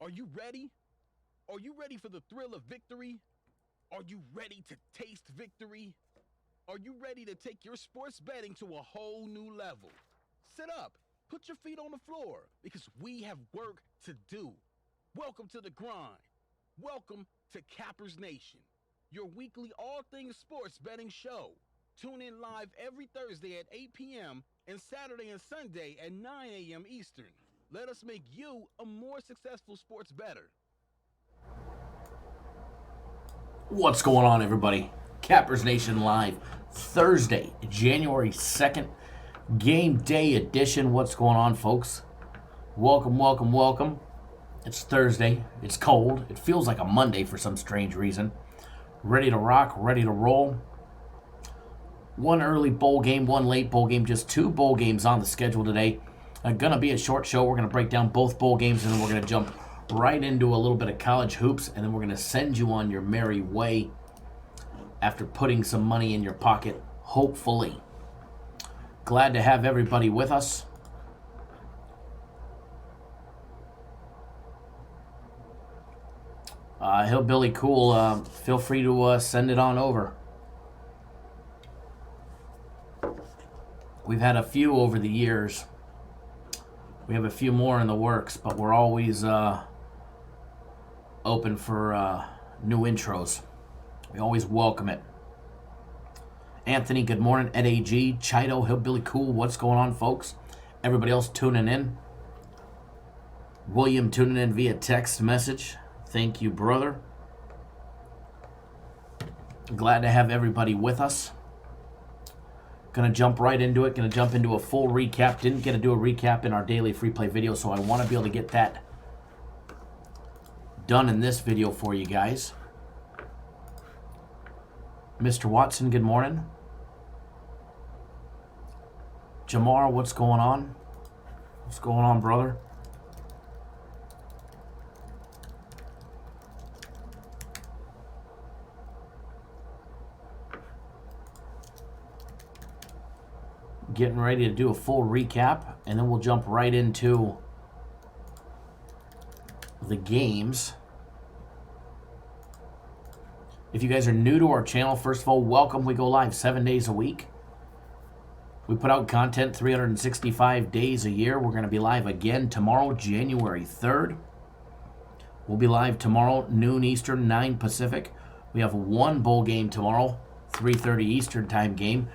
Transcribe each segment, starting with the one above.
Are you ready? Are you ready for the thrill of victory? Are you ready to taste victory? Are you ready to take your sports betting to a whole new level? Sit up, put your feet on the floor, because we have work to do. Welcome to the grind. Welcome to Cappers Nation, your weekly all things sports betting show. Tune in live every Thursday at 8 p.m. and Saturday and Sunday at 9 a.m. Eastern. Let us make you a more successful sports bettor. What's going on, everybody? Cappers Nation Live, Thursday, January 2nd, game day edition. What's going on, folks? Welcome, welcome, welcome. It's Thursday. It's cold. It feels like a Monday for some strange reason. Ready to rock, ready to roll. One early bowl game, one late bowl game, just two bowl games on the schedule today. Gonna be a short show. We're gonna break down both bowl games, and then we're gonna jump right into a little bit of college hoops, and then we're gonna send you on your merry way after putting some money in your pocket, hopefully. Glad to have everybody with us. Hillbilly Cool, feel free to send it on over. We've had a few over the years. We have a few more in the works, but we're always open for new intros. We always welcome it. Anthony, good morning. Ed AG, Chido, Hillbilly Cool, what's going on, folks? Everybody else tuning in. William tuning in via text message. Thank you, brother. Glad to have everybody with us. Gonna jump right into it. Gonna jump into a full recap. Didn't get to do a recap in our daily free play video, so I want to be able to get that done in this video for you guys. Mr. Watson, good morning. Jamar, what's going on? What's going on, brother? Getting ready to do a full recap, and then we'll jump right into the games. If you guys are new to our channel, first of all, welcome. We go live 7 days a week. We put out content 365 days a year. We're going to be live again tomorrow, January 3rd. We'll be live tomorrow, noon Eastern, 9 Pacific. We have one bowl game tomorrow, 3:30 Eastern time game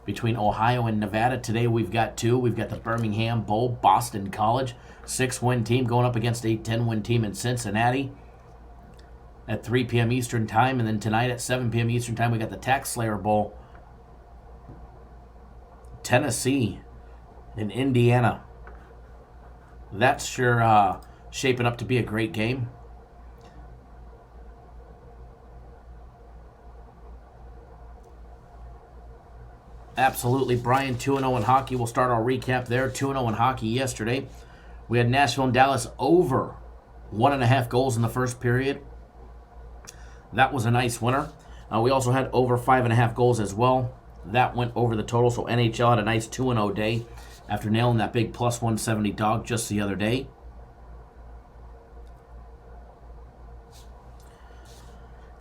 between Ohio and Nevada. Today we've got two. We've got the Birmingham Bowl, Boston College, 6-win team going up against a 10-win team in Cincinnati at 3 p.m. Eastern time. And then tonight at 7 p.m. Eastern time, we got the Tax Slayer Bowl, Tennessee and Indiana. That's sure shaping up to be a great game. Absolutely. Brian, 2-0 in hockey. We'll start our recap there. 2-0 in hockey yesterday. We had Nashville and Dallas over 1.5 goals in the first period. That was a nice winner. We also had over 5.5 goals as well. That went over the total. So NHL had a nice 2-0 day after nailing that big plus 170 dog just the other day.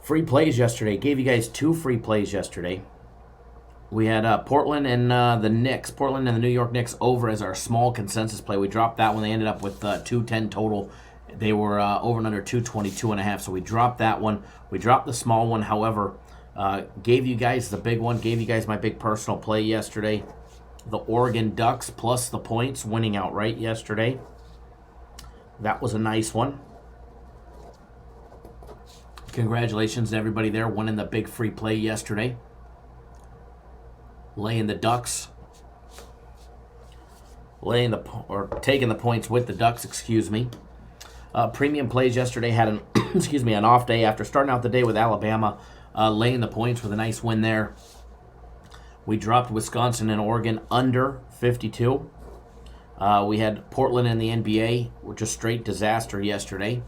Free plays yesterday. Gave you guys two free plays yesterday. We had Portland and the Knicks. Portland and the New York Knicks over as our small consensus play. We dropped that one. They ended up with 210 total. They were over and under 222.5. So we dropped that one. We dropped the small one. However, gave you guys the big one. Gave you guys my big personal play yesterday. The Oregon Ducks plus the points winning outright yesterday. That was a nice one. Congratulations to everybody there winning the big free play yesterday. Laying the Ducks, taking the points with the Ducks, excuse me. Premium plays yesterday had an an off day after starting out the day with Alabama, laying the points with a nice win there. We dropped Wisconsin and Oregon under 52. We had Portland in the NBA, which was straight disaster yesterday,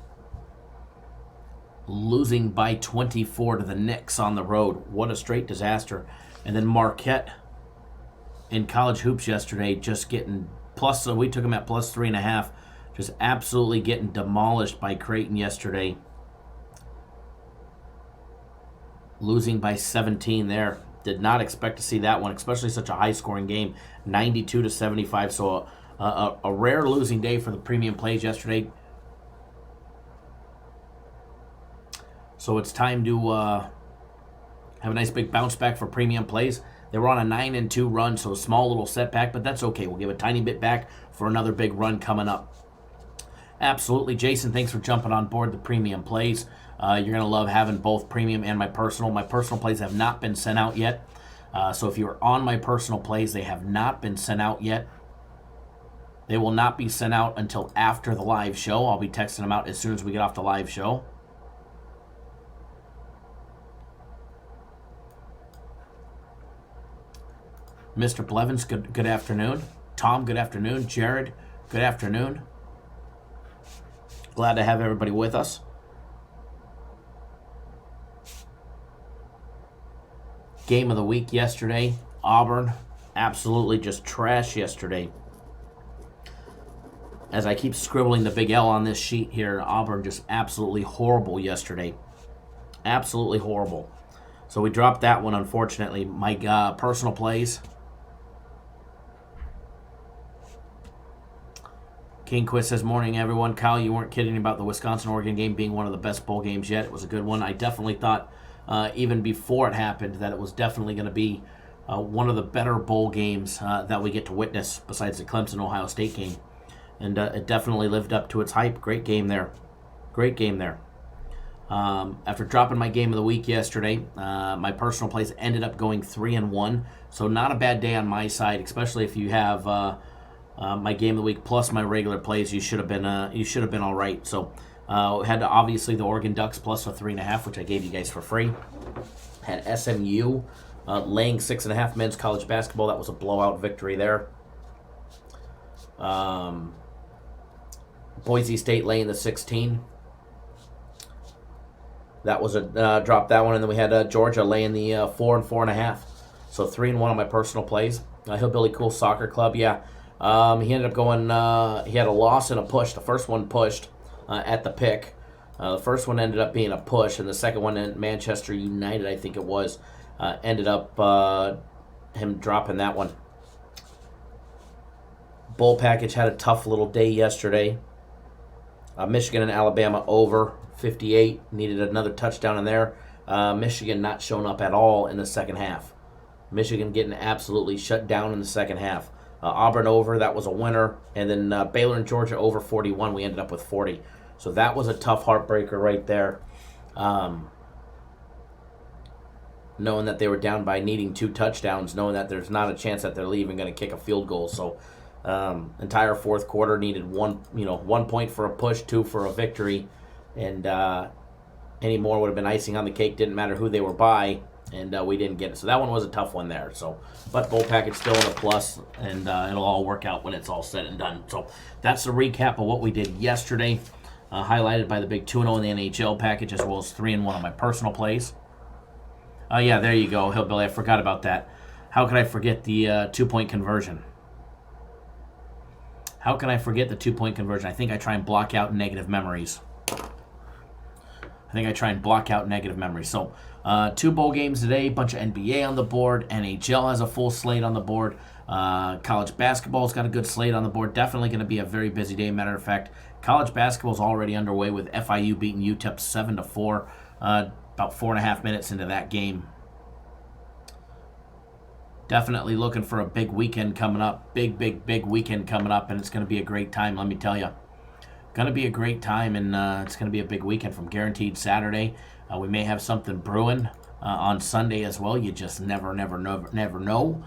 losing by 24 to the Knicks on the road. What a straight disaster. And then Marquette in college hoops yesterday just getting plus, so we took them at plus 3.5. Just absolutely getting demolished by Creighton yesterday. Losing by 17 there. Did not expect to see that one, especially such a high-scoring game, 92-75. So a rare losing day for the premium plays yesterday. So it's time to have a nice big bounce back for premium plays. They were on a 9-2 run, so a small little setback, but that's okay. We'll give a tiny bit back for another big run coming up. Absolutely. Jason, thanks for jumping on board the premium plays. You're going to love having both premium and my personal. My personal plays have not been sent out yet. So if you're on my personal plays, they have not been sent out yet. They will not be sent out until after the live show. I'll be texting them out as soon as we get off the live show. Mr. Blevins, good afternoon. Tom, good afternoon. Jared, good afternoon. Glad to have everybody with us. Game of the week yesterday. Auburn, absolutely just trash yesterday. As I keep scribbling the big L on this sheet here, Auburn just absolutely horrible yesterday. Absolutely horrible. So we dropped that one, unfortunately. My personal plays. Kingquist says, morning, everyone. Kyle, you weren't kidding about the Wisconsin-Oregon game being one of the best bowl games yet. It was a good one. I definitely thought, even before it happened, that it was definitely going to be one of the better bowl games that we get to witness besides the Clemson-Ohio State game. And it definitely lived up to its hype. Great game there. Great game there. After dropping my game of the week yesterday, my personal plays ended up going 3-1. So not a bad day on my side, especially if you have my game of the week plus my regular plays. You should have been all right. So had obviously the Oregon Ducks plus a 3.5, which I gave you guys for free. Had SMU laying 6.5 men's college basketball. That was a blowout victory there. Boise State laying the 16. That was a drop that one, and then we had Georgia laying the 4 and 4.5. So 3-1 on my personal plays. Hillbilly Cool Soccer Club, yeah. He ended up going. He had a loss and a push. The first one pushed at the pick. The first one ended up being a push, and the second one in Manchester United, I think it was, ended up him dropping that one. Bowl package had a tough little day yesterday. Michigan and Alabama over 58. Needed another touchdown in there. Michigan not showing up at all in the second half. Michigan getting absolutely shut down in the second half. Auburn over, that was a winner. And then Baylor and Georgia over 41. We ended up with 40. So that was a tough heartbreaker right there. Knowing that they were down by needing 2 touchdowns, knowing that there's not a chance that they're even going to kick a field goal. So entire fourth quarter needed 1 point for a push, 2 for a victory, and any more would have been icing on the cake. Didn't matter who they were by, and we didn't get it. So that one was a tough one there. So, but bowl package still in a plus, and it'll all work out when it's all said and done. So that's the recap of what we did yesterday, highlighted by the big 2-0 in the NHL package, as well as 3-1 on my personal plays. Yeah, there you go, Hillbilly. I forgot about that. How could I forget the 2-point conversion? How can I forget the 2-point conversion? I think I try and block out negative memories. So, 2 bowl games today, bunch of NBA on the board. NHL has a full slate on the board. College basketball's got a good slate on the board. Definitely going to be a very busy day. Matter of fact, college basketball's already underway with FIU beating UTEP 7-4. About 4.5 minutes into that game. Definitely looking for a big weekend coming up. Big weekend coming up, and it's going to be a great time, let me tell you. Going to be a great time, and it's going to be a big weekend from Guaranteed Saturday. We may have something brewing on Sunday as well. You just never know.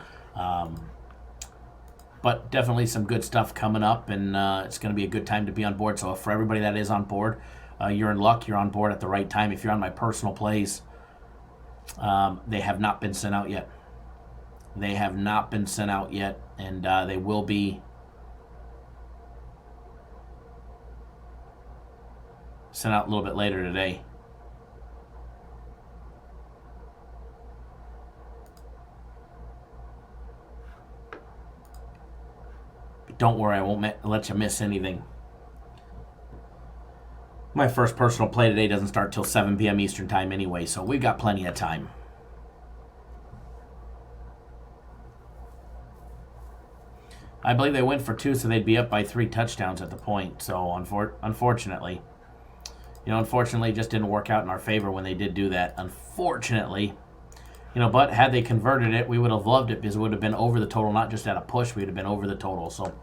But definitely some good stuff coming up, and it's going to be a good time to be on board. So for everybody that is on board, you're in luck. You're on board at the right time. If you're on my personal plays, they have not been sent out yet. And they will be sent out a little bit later today. But don't worry, I won't let you miss anything. My first personal play today doesn't start till 7 p.m. Eastern time anyway, so we've got plenty of time. I believe they went for 2, so they'd be up by 3 touchdowns at the point. So unfortunately, it just didn't work out in our favor when they did do that. Unfortunately, but had they converted it, we would have loved it because it would have been over the total, not just at a push. We would have been over the total. So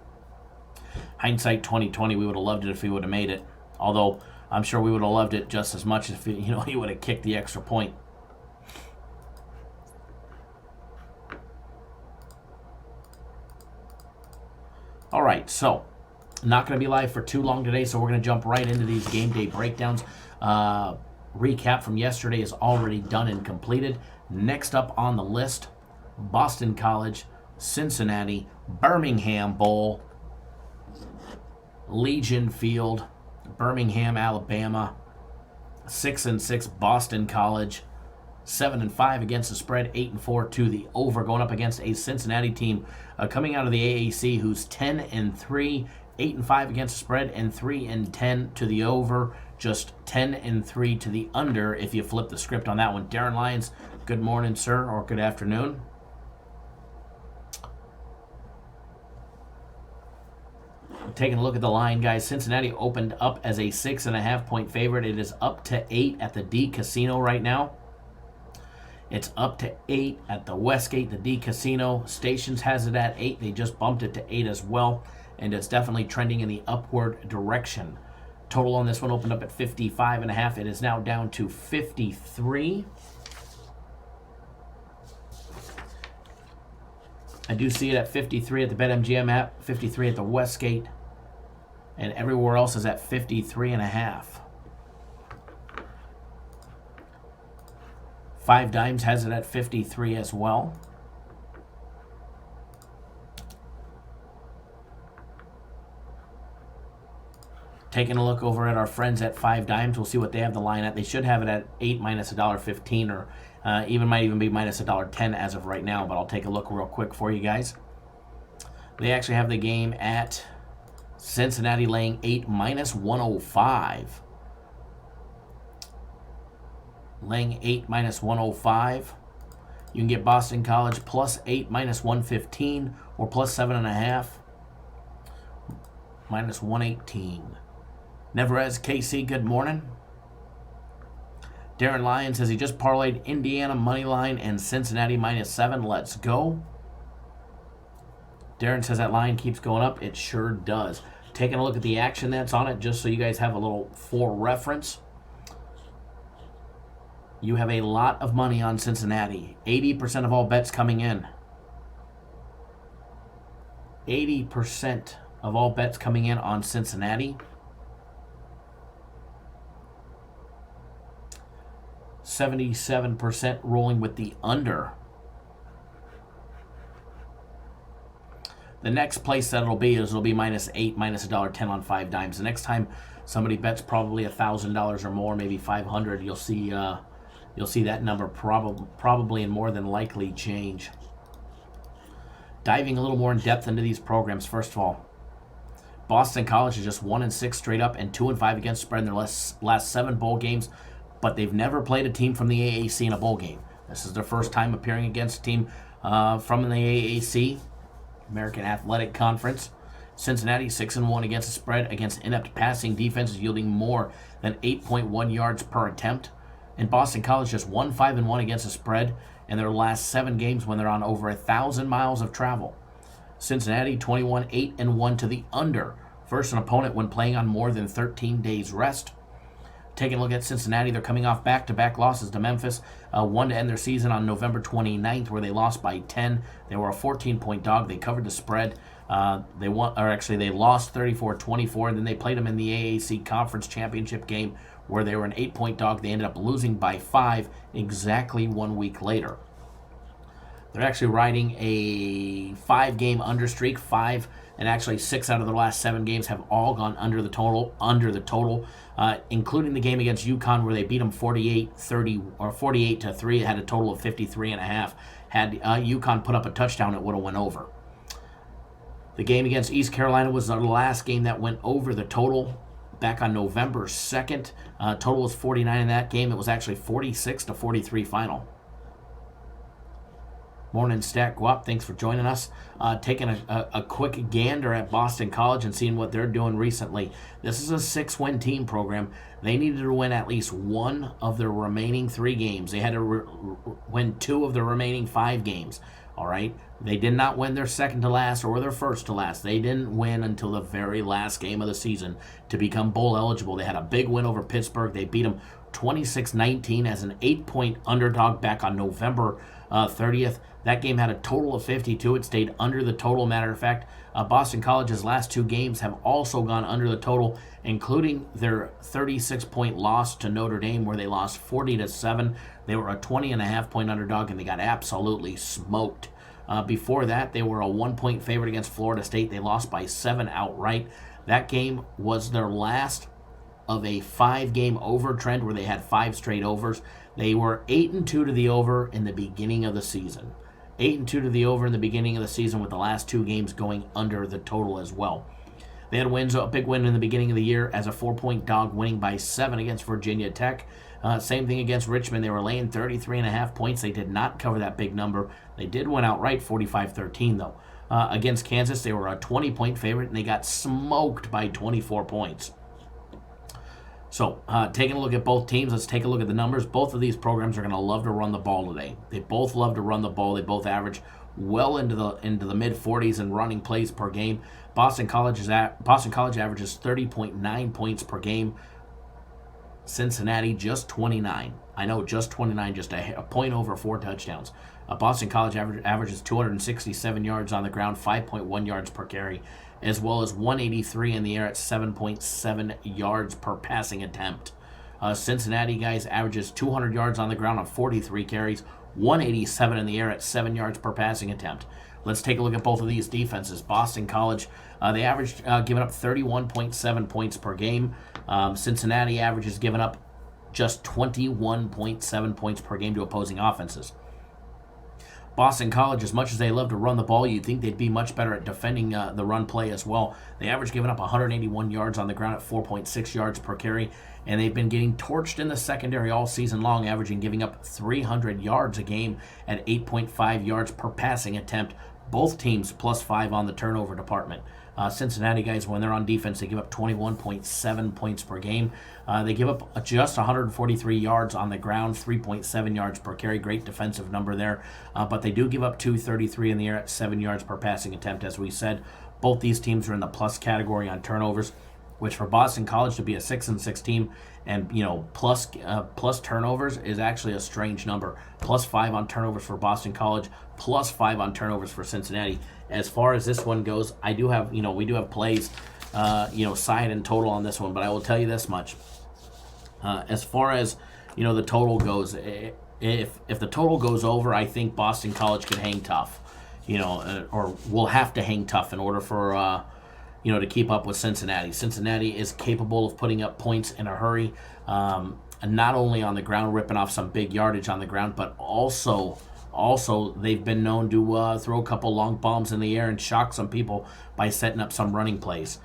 hindsight 2020, we would have loved it if we would have made it. Although I'm sure we would have loved it just as much if he would have kicked the extra point. All right, so not going to be live for too long today, so we're going to jump right into these game day breakdowns. Recap from yesterday is already done and completed. Next up on the list, Boston College, Cincinnati, Birmingham Bowl, Legion Field, Birmingham, Alabama, 6-6 Boston College, 7-5 against the spread, 8-4 to the over, going up against a Cincinnati team coming out of the AAC who's 10-3, 8-5 against the spread, and 3-10 to the over, just 10-3 to the under if you flip the script on that one. Darren Lyons, good morning, sir, or good afternoon. Taking a look at the line, guys. Cincinnati opened up as a 6.5-point favorite. It is up to 8 at the D Casino right now. It's up to 8 at the Westgate, the D Casino. Stations has it at 8. They just bumped it to 8 as well, and it's definitely trending in the upward direction. Total on this one opened up at 55.5. It is now down to 53. I do see it at 53 at the BetMGM app, 53 at the Westgate, and everywhere else is at 53.5. 5 Dimes has it at 53 as well. Taking a look over at our friends at 5 Dimes, we'll see what they have the line at. They should have it at 8 minus $1.15, or might even be minus $1.10 as of right now, but I'll take a look real quick for you guys. They actually have the game at Cincinnati laying 8 minus 105. Laying 8 minus 105. You can get Boston College plus 8 minus 115 or plus 7.5 minus 118. Neverez KC, good morning. Darren Lyons says he just parlayed Indiana money line and Cincinnati minus 7. Let's go. Darren says that line keeps going up. It sure does. Taking a look at the action that's on it, just so you guys have a little for reference. You have a lot of money on Cincinnati. 80% of all bets coming in. 80% of all bets coming in on Cincinnati. 77% rolling with the under. The next place that it'll be minus 8, minus $1.10 on 5 Dimes. The next time somebody bets probably $1,000 or more, maybe 500, you'll see that number probably and more than likely change. Diving a little more in depth into these programs, first of all, Boston College is just 1-6 straight up and 2-5 against spread in their last 7 bowl games, but they've never played a team from the AAC in a bowl game. This is their first time appearing against a team from the AAC, American Athletic Conference. Cincinnati 6-1 against the spread against inept passing defenses, yielding more than 8.1 yards per attempt. And Boston College just 5-1 against the spread in their last 7 games when they're on over 1,000 miles of travel. Cincinnati 8-1 to the under. First an opponent when playing on more than 13 days rest. Taking a look at Cincinnati, they're coming off back-to-back losses to Memphis. One to end their season on November 29th, where they lost by 10. They were a 14-point dog. They covered the spread. They lost 34-24, and then they played them in the AAC Conference Championship game, where they were an 8-point dog. They ended up losing by 5 exactly 1 week later. They're actually riding a 5-game under streak. 5 and actually 6 out of the last 7 games have all gone under the total, including the game against UConn where they beat them 48-30 or 48-3. It had a total of 53.5. Had UConn put up a touchdown, it would have went over. The game against East Carolina was the last game that went over the total. back on November 2nd. Total was 49 in that game. It was actually 46-43 final. Morning, Stat Guap. Thanks for joining us. Taking a quick gander at Boston College and seeing what they're doing recently. This is a 6-win team program. They needed to win at least one of their remaining 3 games. They had to win 2 of their remaining 5 games. All right? They did not win their second to last or their first to last. They didn't win until the very last game of the season to become bowl eligible. They had a big win over Pittsburgh. They beat them 26-19 as an 8-point underdog back on November 30th. That game had a total of 52. It stayed under the total. Matter of fact, Boston College's last 2 games have also gone under the total, including their 36-point loss to Notre Dame, where they lost 40-7. They were a 20.5-point underdog, and they got absolutely smoked. Before that, they were a 1-point favorite against Florida State. They lost by 7 outright. That game was their last of a 5-game over trend where they had 5 straight overs. They were 8-2 to the over in the beginning of the season. 8-2 to the over in the beginning of the season, with the last 2 games going under the total as well. They had a big win in the beginning of the year as a 4-point dog, winning by 7 against Virginia Tech. Same thing against Richmond. They were laying 33.5 points. They did not cover that big number. They did win outright 45-13 though. Against Kansas, they were a 20-point favorite, and they got smoked by 24 points. So, taking a look at both teams, let's take a look at the numbers. Both of these programs are going to love to run the ball today. They both love to run the ball. They both average well into the mid-40s in running plays per game. Boston College averages 30.9 points per game. Cincinnati just 29. I know, just 29, just a point over 4 touchdowns. Boston College averages 267 yards on the ground, 5.1 yards per carry, as well as 183 in the air at 7.7 yards per passing attempt. Cincinnati, guys, averages 200 yards on the ground on 43 carries, 187 in the air at 7 yards per passing attempt. Let's take a look at both of these defenses. Boston College, they averaged giving up 31.7 points per game. Cincinnati averages giving up just 21.7 points per game to opposing offenses. Boston College, as much as they love to run the ball, you'd think they'd be much better at defending the run play as well. They average giving up 181 yards on the ground at 4.6 yards per carry, and they've been getting torched in the secondary all season long, giving up 300 yards a game at 8.5 yards per passing attempt. Both teams +5 on the turnover department. Cincinnati, guys, when they're on defense, they give up 21.7 points per game. They give up just 143 yards on the ground, 3.7 yards per carry. Great defensive number there. But they do give up 233 in the air at 7 yards per passing attempt, as we said. Both these teams are in the plus category on turnovers, which for Boston College to be a 6-6 team and plus turnovers is actually a strange number. +5 on turnovers for Boston College, +5 on turnovers for Cincinnati. As far as this one goes, we do have plays, side and total on this one, but I will tell you this much. As far as the total goes, if the total goes over, I think Boston College can hang tough, or will have to hang tough in order for to keep up with Cincinnati. Cincinnati is capable of putting up points in a hurry, not only on the ground, ripping off some big yardage on the ground, but also they've been known to throw a couple long bombs in the air and shock some people by setting up some running plays.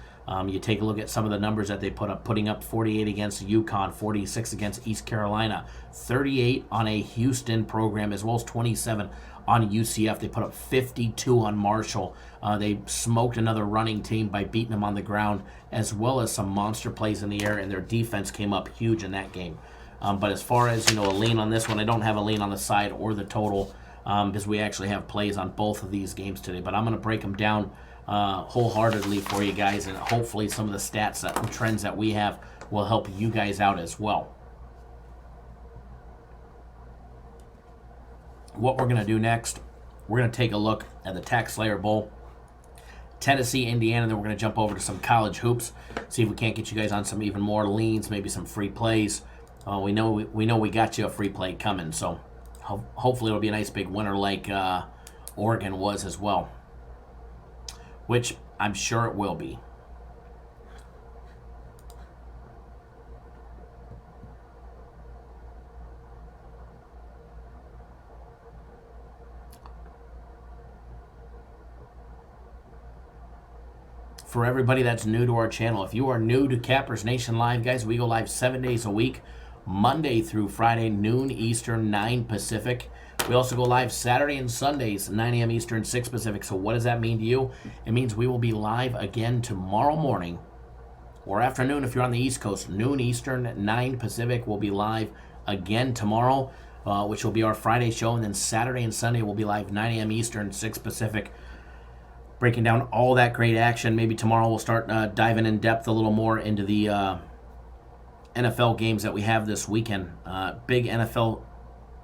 You take a look at some of the numbers that they putting up 48 against UConn, 46 against East Carolina, 38 on a Houston program, as well as 27 on UCF. They put up 52 on Marshall. They smoked another running team by beating them on the ground, as well as some monster plays in the air, and their defense came up huge in that game. But as far as a lean on this one, I don't have a lean on the side or the total, because we actually have plays on both of these games today. But I'm going to break them down wholeheartedly for you guys, and hopefully some of the stats and trends that we have will help you guys out as well. What we're going to do next, we're going to take a look at the Tax Slayer Bowl, Tennessee, Indiana, then we're going to jump over to some college hoops, see if we can't get you guys on some even more leans, maybe some free plays. We know we got you a free play coming, so hopefully it'll be a nice big winner like Oregon was as well, which I'm sure it will be. for everybody that's new to our channel. If you are new to Cappers Nation Live, guys, we go live 7 days a week, Monday through Friday, noon Eastern, 9 Pacific. We also go live Saturday and Sundays, 9 a.m. Eastern, 6 Pacific. So what does that mean to you? It means we will be live again tomorrow morning or afternoon if you're on the East Coast. Noon Eastern, 9 Pacific. We'll be live again tomorrow, which will be our Friday show. And then Saturday and Sunday we'll be live 9 a.m. Eastern, 6 Pacific, breaking down all that great action. Maybe tomorrow we'll start diving in depth a little more into the NFL games that we have this weekend. Big NFL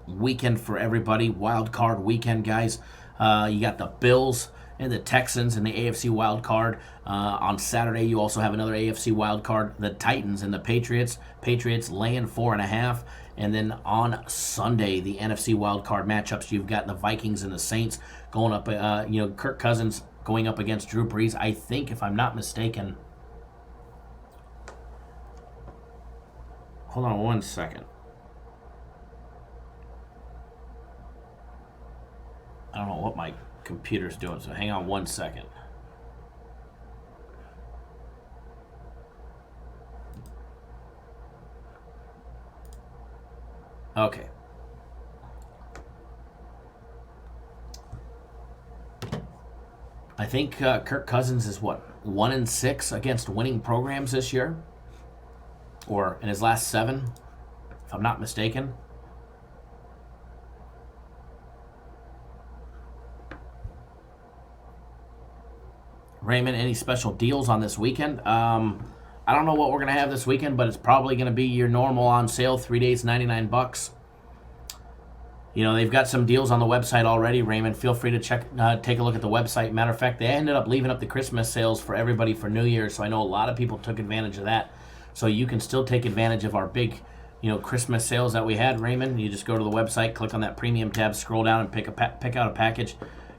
weekend for everybody. Wild card weekend, guys. You got the Bills and the Texans in the AFC wild card. On Saturday, you also have another AFC wild card, the Titans and the Patriots. Patriots laying 4.5. And then on Sunday, the NFC wild card matchups, you've got the Vikings and the Saints going up. Kirk Cousins going up against Drew Brees. I think, if I'm not mistaken, hold on one second. I don't know what my computer's doing, so hang on one second. Okay. I think Kirk Cousins is 1-6 against winning programs this year, or in his last 7, if I'm not mistaken. Raymond, any special deals on this weekend? I don't know what we're going to have this weekend, but it's probably going to be your normal on sale, 3 days, $99. You know, they've got some deals on the website already, Raymond. Feel free to take a look at the website. Matter of fact, they ended up leaving up the Christmas sales for everybody for New Year's, so I know a lot of people took advantage of that. So you can still take advantage of our big, Christmas sales that we had, Raymond. You just go to the website, click on that premium tab, scroll down, and pick out a package,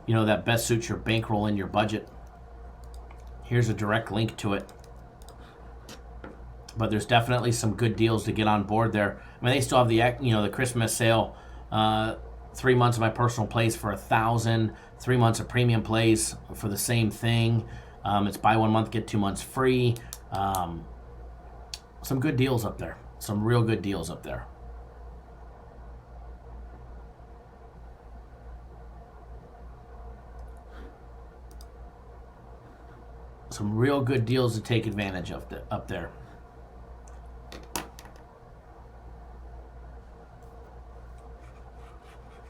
that best suits your bankroll and your budget. Here's a direct link to it. But there's definitely some good deals to get on board there. I mean, they still have the Christmas sale. 3 months of my personal plays for $1,000. 3 months of premium plays for the same thing. It's buy 1 month, get 2 months free. Some good deals up there. Some real good deals up there. Some real good deals to take advantage of up there.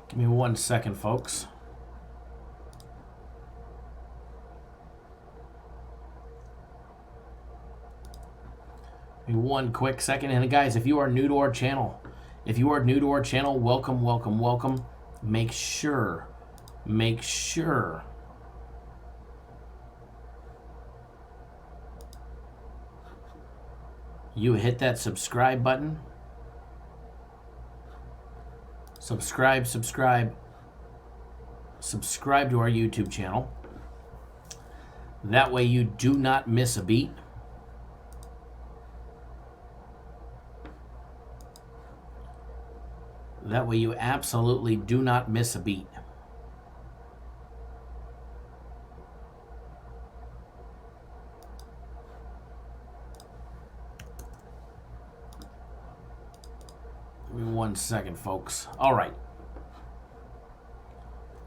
Give me 1 second, folks. Give me 1 quick second. And guys, if you are new to our channel, welcome, welcome, welcome. Make sure you hit that subscribe button. Subscribe to our YouTube channel. That way you do not miss a beat. That way you absolutely do not miss a beat. Give me 1 second, folks. All right.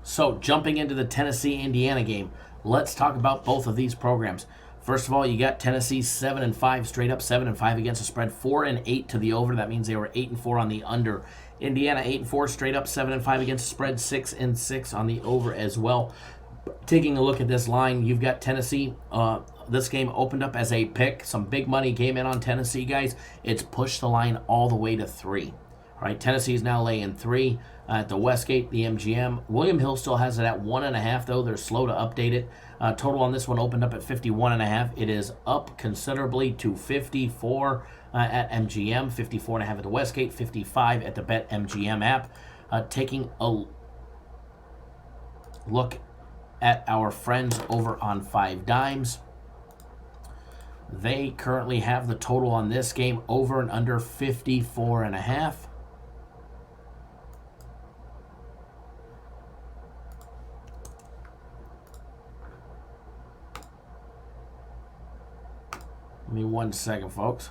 So, jumping into the Tennessee-Indiana game, let's talk about both of these programs. First of all, you got Tennessee 7-5 straight up, 7-5 against the spread, 4-8 to the over. That means they were 8-4 on the under. Indiana 8-4 straight up, 7-5 against the spread, 6-6 on the over as well. Taking a look at this line, you've got Tennessee. This game opened up as a pick. Some big money came in on Tennessee, guys. It's pushed the line all the way to 3. All right, Tennessee is now laying 3 at the Westgate, the MGM. William Hill still has it at 1.5, though. They're slow to update it. Total on this one opened up at 51.5. It is up considerably to 54 at MGM, 54.5 at the Westgate, 55 at the Bet MGM app. Taking a look at our friends over on 5 Dimes. They currently have the total on this game over and under 54.5. me 1 second, folks.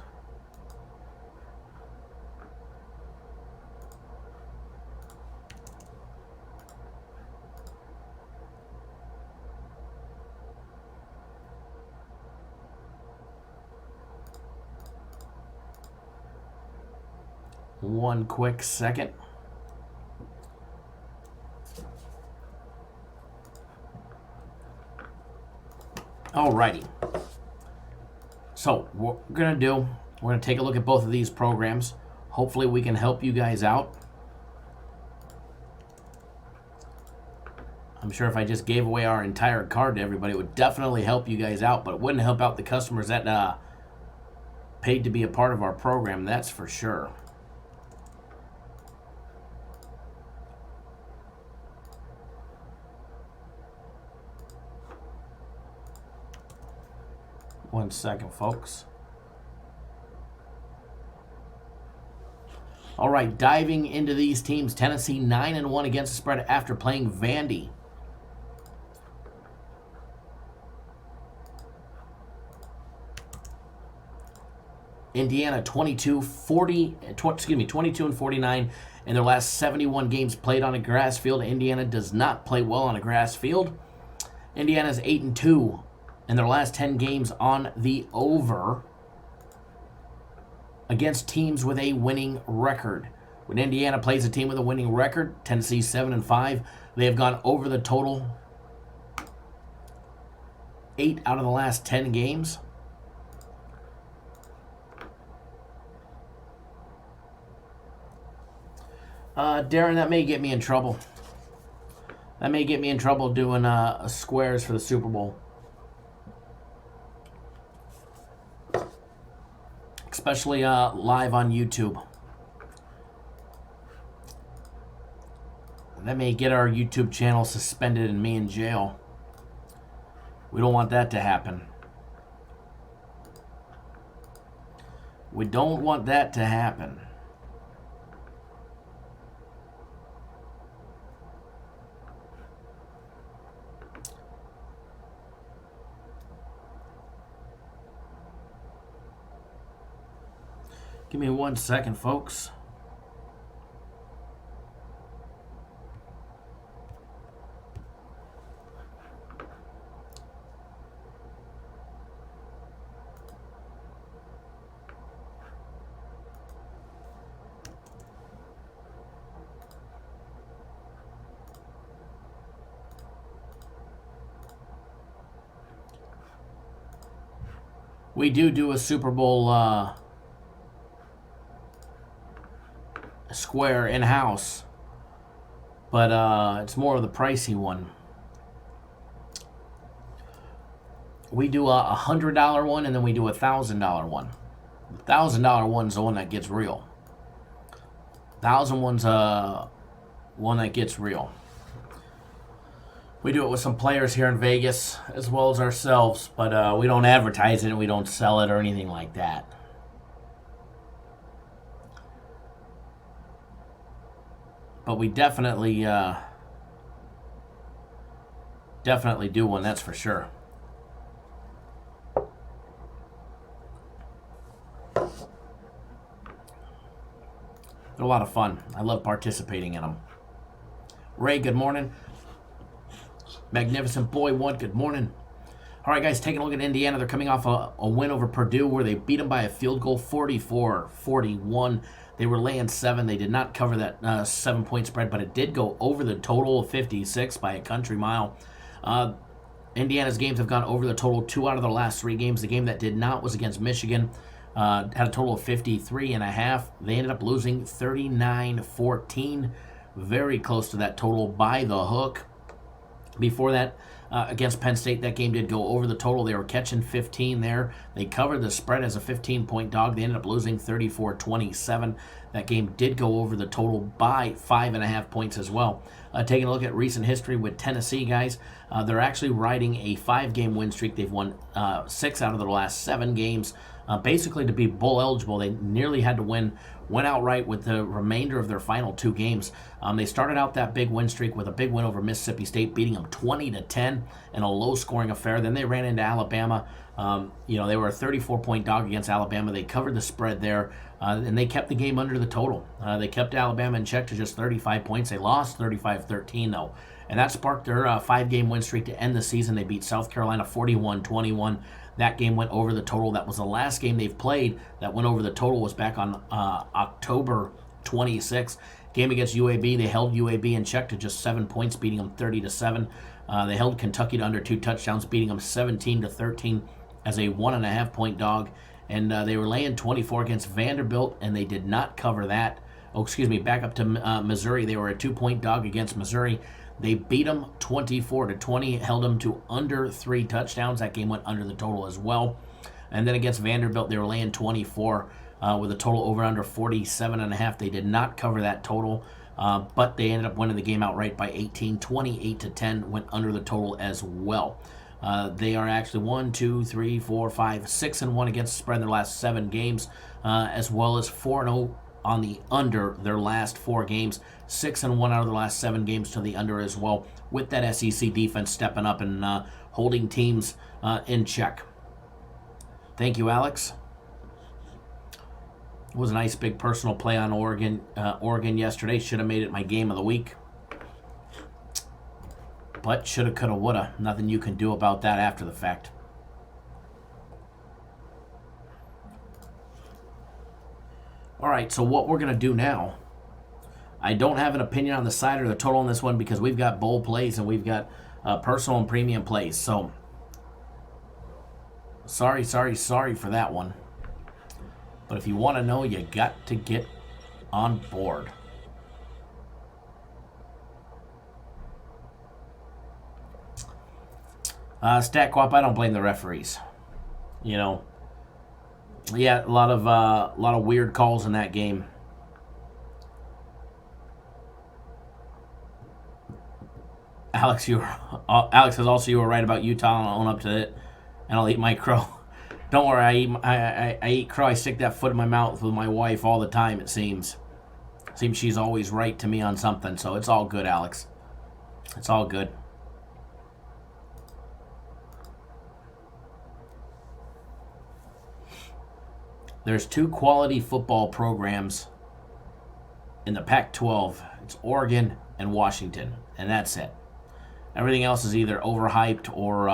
One quick second. Alrighty. So what we're going to do, we're going to take a look at both of these programs. Hopefully we can help you guys out. I'm sure if I just gave away our entire card to everybody, it would definitely help you guys out, but it wouldn't help out the customers that paid to be a part of our program, that's for sure. One second, folks. All right, diving into these teams. Tennessee 9-1 against the spread after playing Vandy. Indiana 22-49 in their last 71 games played on a grass field. Indiana does not play well on a grass field. Indiana's 8-2 in their last 10 games on the over against teams with a winning record. When Indiana plays a team with a winning record, Tennessee 7-5, they have gone over the total 8 out of the last 10 games. Darren, that may get me in trouble. That may get me in trouble doing squares for the Super Bowl. Especially live on YouTube. That may get our YouTube channel suspended and me in jail. We don't want that to happen. We don't want that to happen. Give me 1 second, folks. We do a Super Bowl square in-house, but it's more of the pricey one. We do a $100 one, and then we do a $1,000 one. The $1,000 one's the one that gets real. 1,000 one's one that gets real. We do it with some players here in Vegas as well as ourselves, but we don't advertise it and we don't sell it or anything like that. But we definitely do one, that's for sure. They're a lot of fun. I love participating in them. Ray, good morning. Magnificent Boy 1, good morning. All right, guys, taking a look at Indiana. They're coming off a win over Purdue where they beat them by a field goal, 44-41. They were laying 7. They did not cover that 7-point spread, but it did go over the total of 56 by a country mile. Indiana's games have gone over the total 2 out of the last 3 games. The game that did not was against Michigan. Had a total of 53.5. They ended up losing 39-14. Very close to that total by the hook. Before that, against Penn State, that game did go over the total. They were catching 15 there. They covered the spread as a 15-point dog. They ended up losing 34-27. That game did go over the total by 5.5 points as well. Taking a look at recent history with Tennessee, guys, they're actually riding a 5-game win streak. They've won 6 out of their last 7 games. basically to be bowl eligible. They nearly had to went outright with the remainder of their final 2 games. They started out that big win streak with a big win over Mississippi State, beating them 20-10 in a low-scoring affair. Then they ran into Alabama. They were a 34-point dog against Alabama. They covered the spread there, and they kept the game under the total. They kept Alabama in check to just 35 points. They lost 35-13, though, and that sparked their 5-game win streak to end the season. They beat South Carolina 41-21. That game went over the total. That was the last game they've played that went over the total, was back on October 26th. Game against UAB, they held UAB in check to just 7 points, beating them 30-7. They held Kentucky to under 2 touchdowns, beating them 17-13 as a 1.5-point dog. And they were laying 24 against Vanderbilt, and they did not cover that. Back up to Missouri. They were a 2-point dog against Missouri. They beat them 24-20, held them to under 3 touchdowns. That game went under the total as well. And then against Vanderbilt, they were laying 24 with a total over under 47.5. They did not cover that total, but they ended up winning the game outright by 18, 28-10, went under the total as well. They are actually 6-1 against the spread in their last 7 games, as well as 4-0 on the under their last 4 games. 6-1 out of the last 7 games to the under as well, with that SEC defense stepping up and holding teams in check. Thank you, Alex. It was a nice big personal play on Oregon yesterday. Should have made it my game of the week. But shoulda, coulda, woulda. Nothing you can do about that after the fact. All right, so what we're going to do now, I don't have an opinion on the side or the total on this one because we've got bowl plays and we've got personal and premium plays. So, sorry for that one. But if you want to know, you got to get on board. Stat Quap, I don't blame the referees. Yeah, a lot of weird calls in that game. Alex says you were right about Utah. I'll own up to it, and I'll eat my crow. Don't worry, I eat crow. I stick that foot in my mouth with my wife all the time. It seems she's always right to me on something. So it's all good, Alex. It's all good. There's 2 quality football programs in the Pac-12. It's Oregon and Washington, and that's it. Everything else is either overhyped or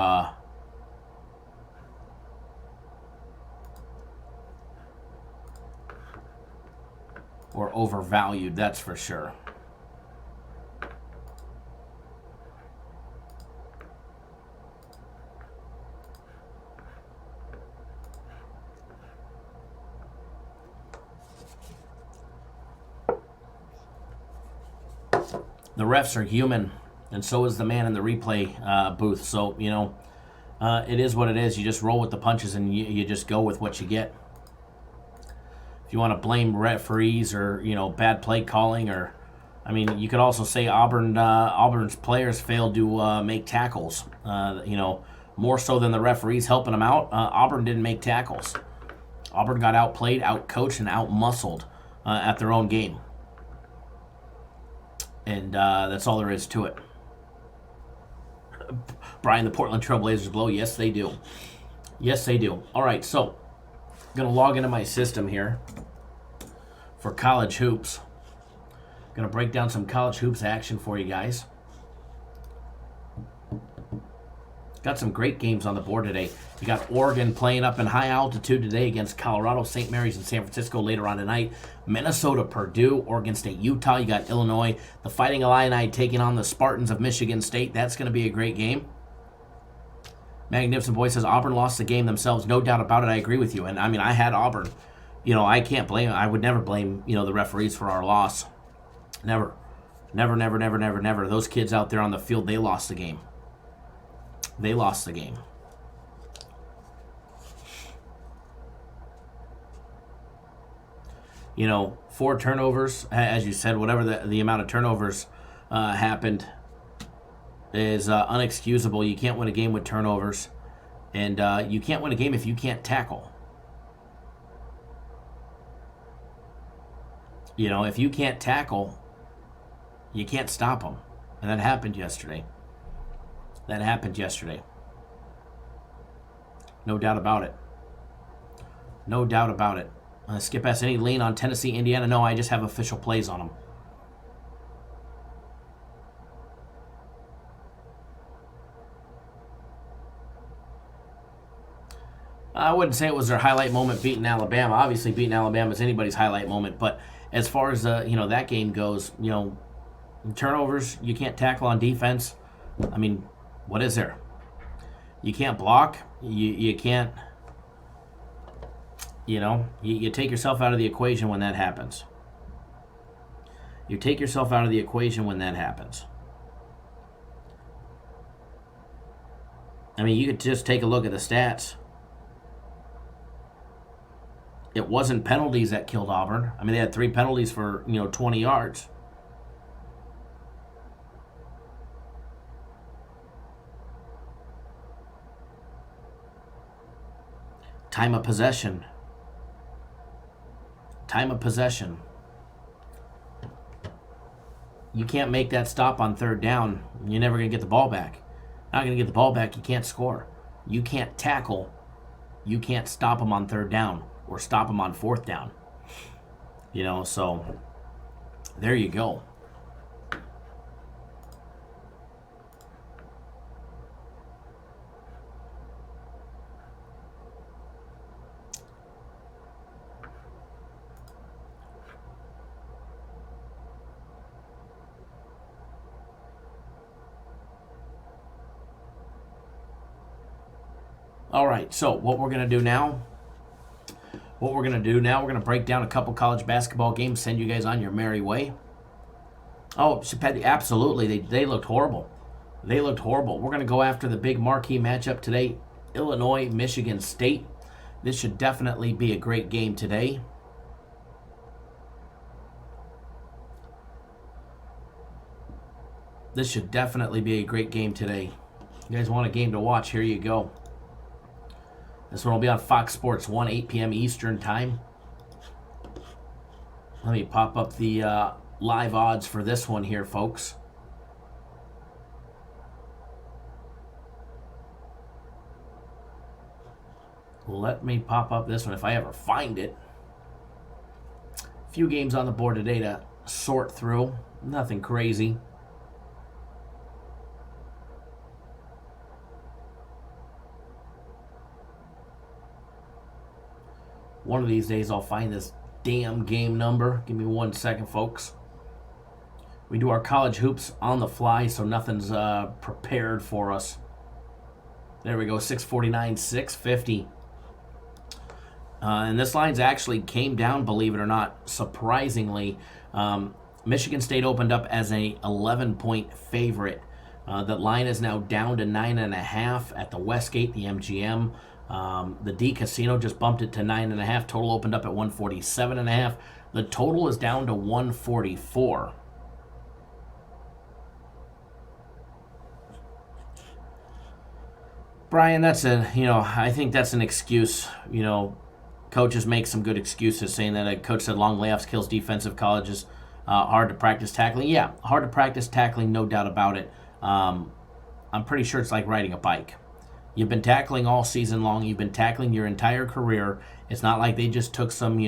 overvalued, that's for sure. The refs are human, and so is the man in the replay booth. So, it is what it is. You just roll with the punches, and you just go with what you get. If you want to blame referees or, bad play calling, or, you could also say Auburn's players failed to make tackles. More so than the referees helping them out. Auburn didn't make tackles. Auburn got outplayed, outcoached, and outmuscled at their own game. And that's all there is to it. Brian, the Portland Trail Blazers blow. Yes, they do. Yes, they do. All right, so I'm going to log into my system here for college hoops. Going to break down some college hoops action for you guys. Got some great games on the board today. You got Oregon playing up in high altitude today against Colorado, St. Mary's, and San Francisco later on tonight. Minnesota, Purdue, Oregon State, Utah. You got Illinois, the Fighting Illini taking on the Spartans of Michigan State. That's going to be a great game. Magnificent Boy says Auburn lost the game themselves. No doubt about it. I agree with you. And I had Auburn. I can't blame. I would never blame the referees for our loss. Never. Those kids out there on the field, they lost the game. They lost the game. you know, 4 turnovers, as you said, whatever the amount of turnovers happened is unexcusable. You can't win a game with turnovers, and you can't win a game if you can't tackle. You know, if you can't tackle, you can't stop them. And that happened yesterday. No doubt about it. No doubt about it. Skip S, any lean on Tennessee, Indiana? No, I just have official plays on them. I wouldn't say it was their highlight moment beating Alabama. Obviously, beating Alabama is anybody's highlight moment. But as far as that game goes, turnovers, you can't tackle on defense. I mean, what is there? You can't block. You can't. You take yourself out of the equation when that happens. You take yourself out of the equation when that happens. I mean, you could just take a look at the stats. It wasn't penalties that killed Auburn. I mean, they had 3 penalties for, 20 yards. Time of possession. You can't make that stop on 3rd down. You're never going to get the ball back. Not going to get the ball back, you can't score. You can't tackle. You can't stop them on 3rd down or stop them on 4th down. So there you go. All right, so what we're going to do now, we're going to break down a couple college basketball games, send you guys on your merry way. Oh, absolutely, they looked horrible. We're going to go after the big marquee matchup today, Illinois, Michigan State. This should definitely be a great game today. You guys want a game to watch, here you go. This one will be on Fox Sports 1, 8 p.m. Eastern Time. Let me pop up the live odds for this one here, folks. Let me pop up this one if I ever find it. A few games on the board today to sort through. Nothing crazy. One of these days I'll find this damn game number. Give me 1 second, folks. We do our college hoops on the fly, so nothing's prepared for us. There we go, 649, 650. And this line's actually came down, believe it or not, surprisingly. Michigan State opened up as a 11-point favorite. The line is now down to 9.5 at the Westgate, the MGM. The D Casino just bumped it to 9.5. Total opened up at 147.5. The total is down to 144. Brian, I think that's an excuse. Coaches make some good excuses saying that a coach said long layoffs kills defensive colleges. Hard to practice tackling. Yeah, hard to practice tackling, no doubt about it. I'm pretty sure it's like riding a bike. You've been tackling all season long. You've been tackling your entire career. It's not like they just took some,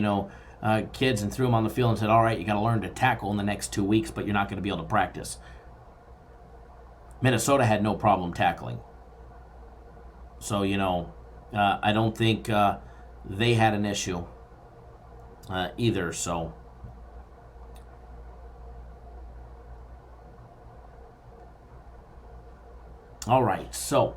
kids and threw them on the field and said, all right, you got to learn to tackle in the next 2 weeks, but you're not going to be able to practice. Minnesota had no problem tackling. So, I don't think they had an issue either, so. All right, so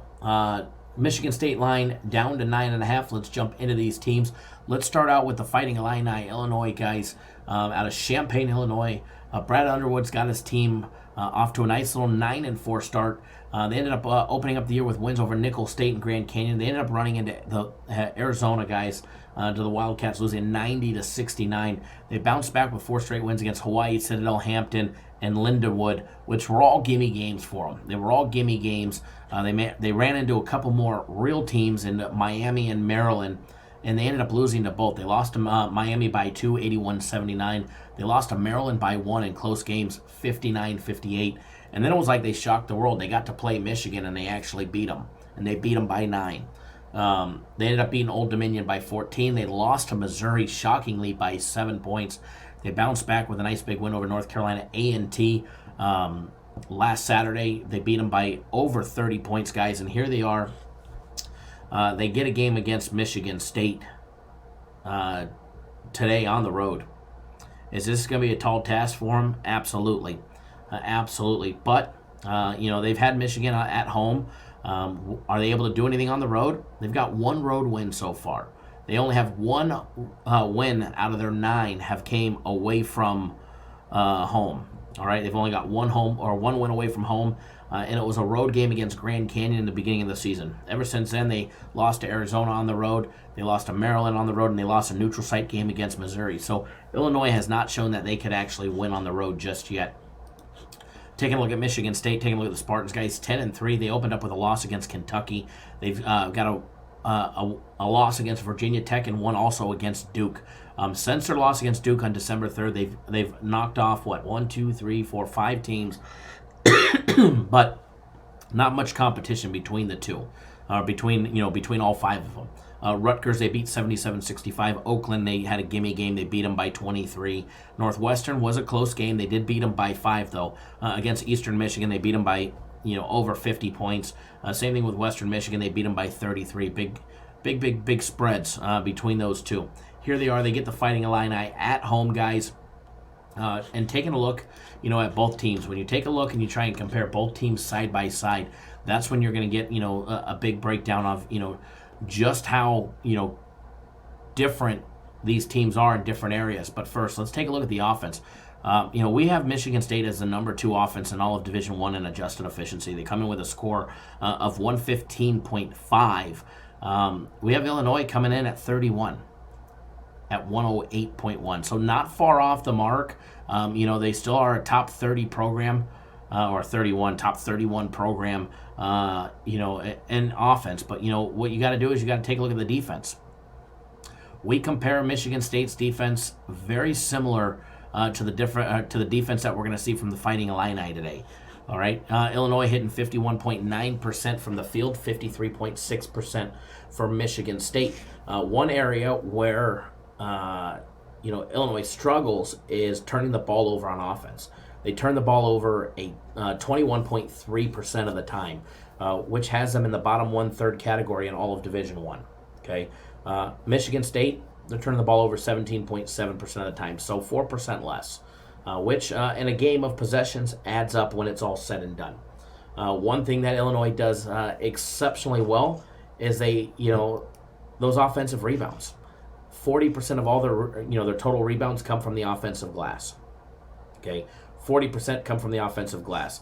Michigan State line down to 9.5. Let's jump into these teams. Let's start out with the Fighting Illini, Illinois guys, out of Champaign, Illinois. Brad Underwood's got his team off to a nice little 9-4 start. They ended up opening up the year with wins over Nicholls State and Grand Canyon. They ended up running into the Arizona guys, to the Wildcats, losing 90-69. They bounced back with 4 straight wins against Hawaii, Citadel, Hampton, and Lindenwood, which were all gimme games for them. They were all gimme games. They ran into a couple more real teams in Miami and Maryland. and they ended up losing to both. They lost to Miami by 2, 81-79. They lost to Maryland by 1 in close games, 59-58. And then it was like they shocked the world. They got to play Michigan, and they actually beat them. And they beat them by 9. They ended up beating Old Dominion by 14. They lost to Missouri, shockingly, by 7 points. They bounced back with a nice big win over North Carolina A&T. Last Saturday, they beat them by over 30 points, guys. And here they are. They get a game against Michigan State today on the road. Is this going to be a tall task for them? Absolutely. Absolutely. But, they've had Michigan at home. Are they able to do anything on the road? They've got 1 road win so far. They only have 1 win out of their 9 have came away from home. All right, they've only got 1 win away from home, and it was a road game against Grand Canyon in the beginning of the season. Ever since then, they lost to Arizona on the road, they lost to Maryland on the road, and they lost a neutral site game against Missouri. So Illinois has not shown that they could actually win on the road just yet. Taking a look at Michigan State, taking a look at the Spartans, guys, 10-3. They opened up with a loss against Kentucky. They've got a loss against Virginia Tech and one also against Duke. Since their loss against Duke on December 3rd, they've knocked off, 5 teams, but not much competition between the two, between all 5 of them. Rutgers, they beat 77-65. Oakland, they had a gimme game. They beat them by 23. Northwestern was a close game. They did beat them by 5, though. Against Eastern Michigan, they beat them by over 50 points. Same thing with Western Michigan. They beat them by 33. Big spreads between those two. Here they are. They get the Fighting Illini at home, guys. And taking a look, at both teams. When you take a look and you try and compare both teams side by side, that's when you're going to get, a big breakdown of, just how, different these teams are in different areas. But first, let's take a look at the offense. We have Michigan State as the number 2 offense in all of Division I in adjusted efficiency. They come in with a score of 115.5. We have Illinois coming in at 31 at 108.1. So not far off the mark. They still are a top 30 program, or 31, top 31 program, in offense. But, what you got to do is you got to take a look at the defense. We compare Michigan State's defense very similar to the defense that we're going to see from the Fighting Illini today. All right, Illinois hitting 51.9% from the field, 53.6% for Michigan State. One area where Illinois struggles is turning the ball over on offense. They turn the ball over 21.3% of the time, which has them in the bottom 1/3 category in all of Division I. Okay, Michigan State, they're turning the ball over 17.7% of the time, so 4% less, which in a game of possessions adds up when it's all said and done. One thing that Illinois does exceptionally well is those offensive rebounds. 40% of all their total rebounds come from the offensive glass. Okay, 40% come from the offensive glass.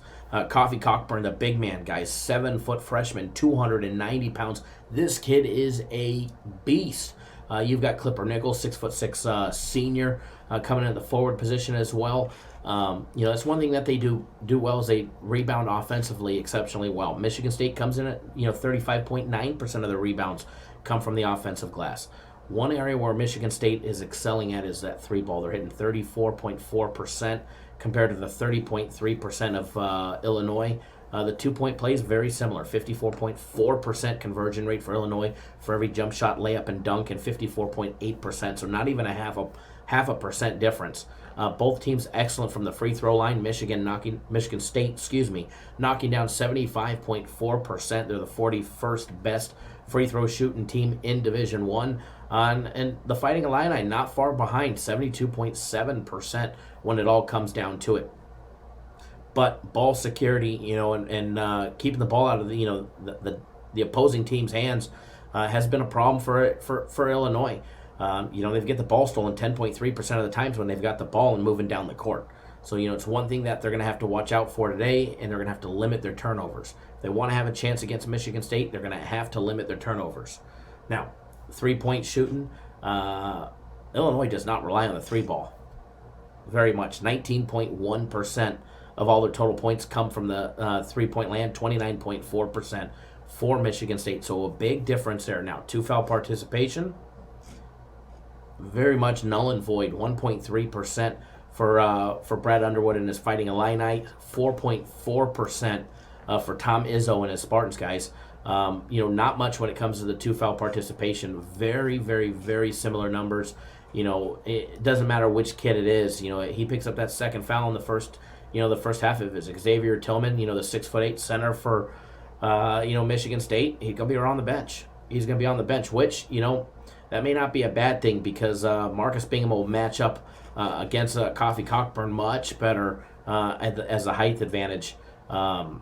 Coffee Cockburn, the big man, guys, 7-foot freshman, 290 pounds. This kid is a beast. You've got Clipper Nichols, 6'6" senior, coming in the forward position as well. That's one thing that they do well is they rebound offensively exceptionally well. Michigan State comes in at 35.9% of the rebounds come from the offensive glass. One area where Michigan State is excelling at is that 3 ball. They're hitting 34.4% compared to the 30.3% of Illinois. The 2-point play is very similar, 54.4% conversion rate for Illinois for every jump shot, layup, and dunk, and 54.8%, so not even a half a percent difference. Both teams excellent from the free throw line. Michigan State, knocking down 75.4%. They're the 41st best free throw shooting team in Division I. And the Fighting Illini not far behind, 72.7% when it all comes down to it. But ball security, and keeping the ball out of the opposing team's hands has been a problem for Illinois. They get the ball stolen 10.3% of the times when they've got the ball and moving down the court. So, it's one thing that they're going to have to watch out for today, and they're going to have to limit their turnovers. If they want to have a chance against Michigan State, they're going to have to limit their turnovers. Now, 3-point shooting, Illinois does not rely on the 3 ball very much. 19.1% of all their total points come from the 3-point land, 29.4% for Michigan State. So a big difference there. Now, 2 foul participation, very much null and void. 1.3% for Brad Underwood in his Fighting Illini. 4.4% for Tom Izzo and his Spartans guys. Not much when it comes to the 2-foul participation. Very, very, very similar numbers. It doesn't matter which kid it is. He picks up that second foul in the first half of his. Xavier Tillman, the 6'8" center for, Michigan State. He's gonna be on the bench. He's gonna be on the bench, which that may not be a bad thing because Marcus Bingham will match up against Coffee Cockburn much better as a height advantage. Not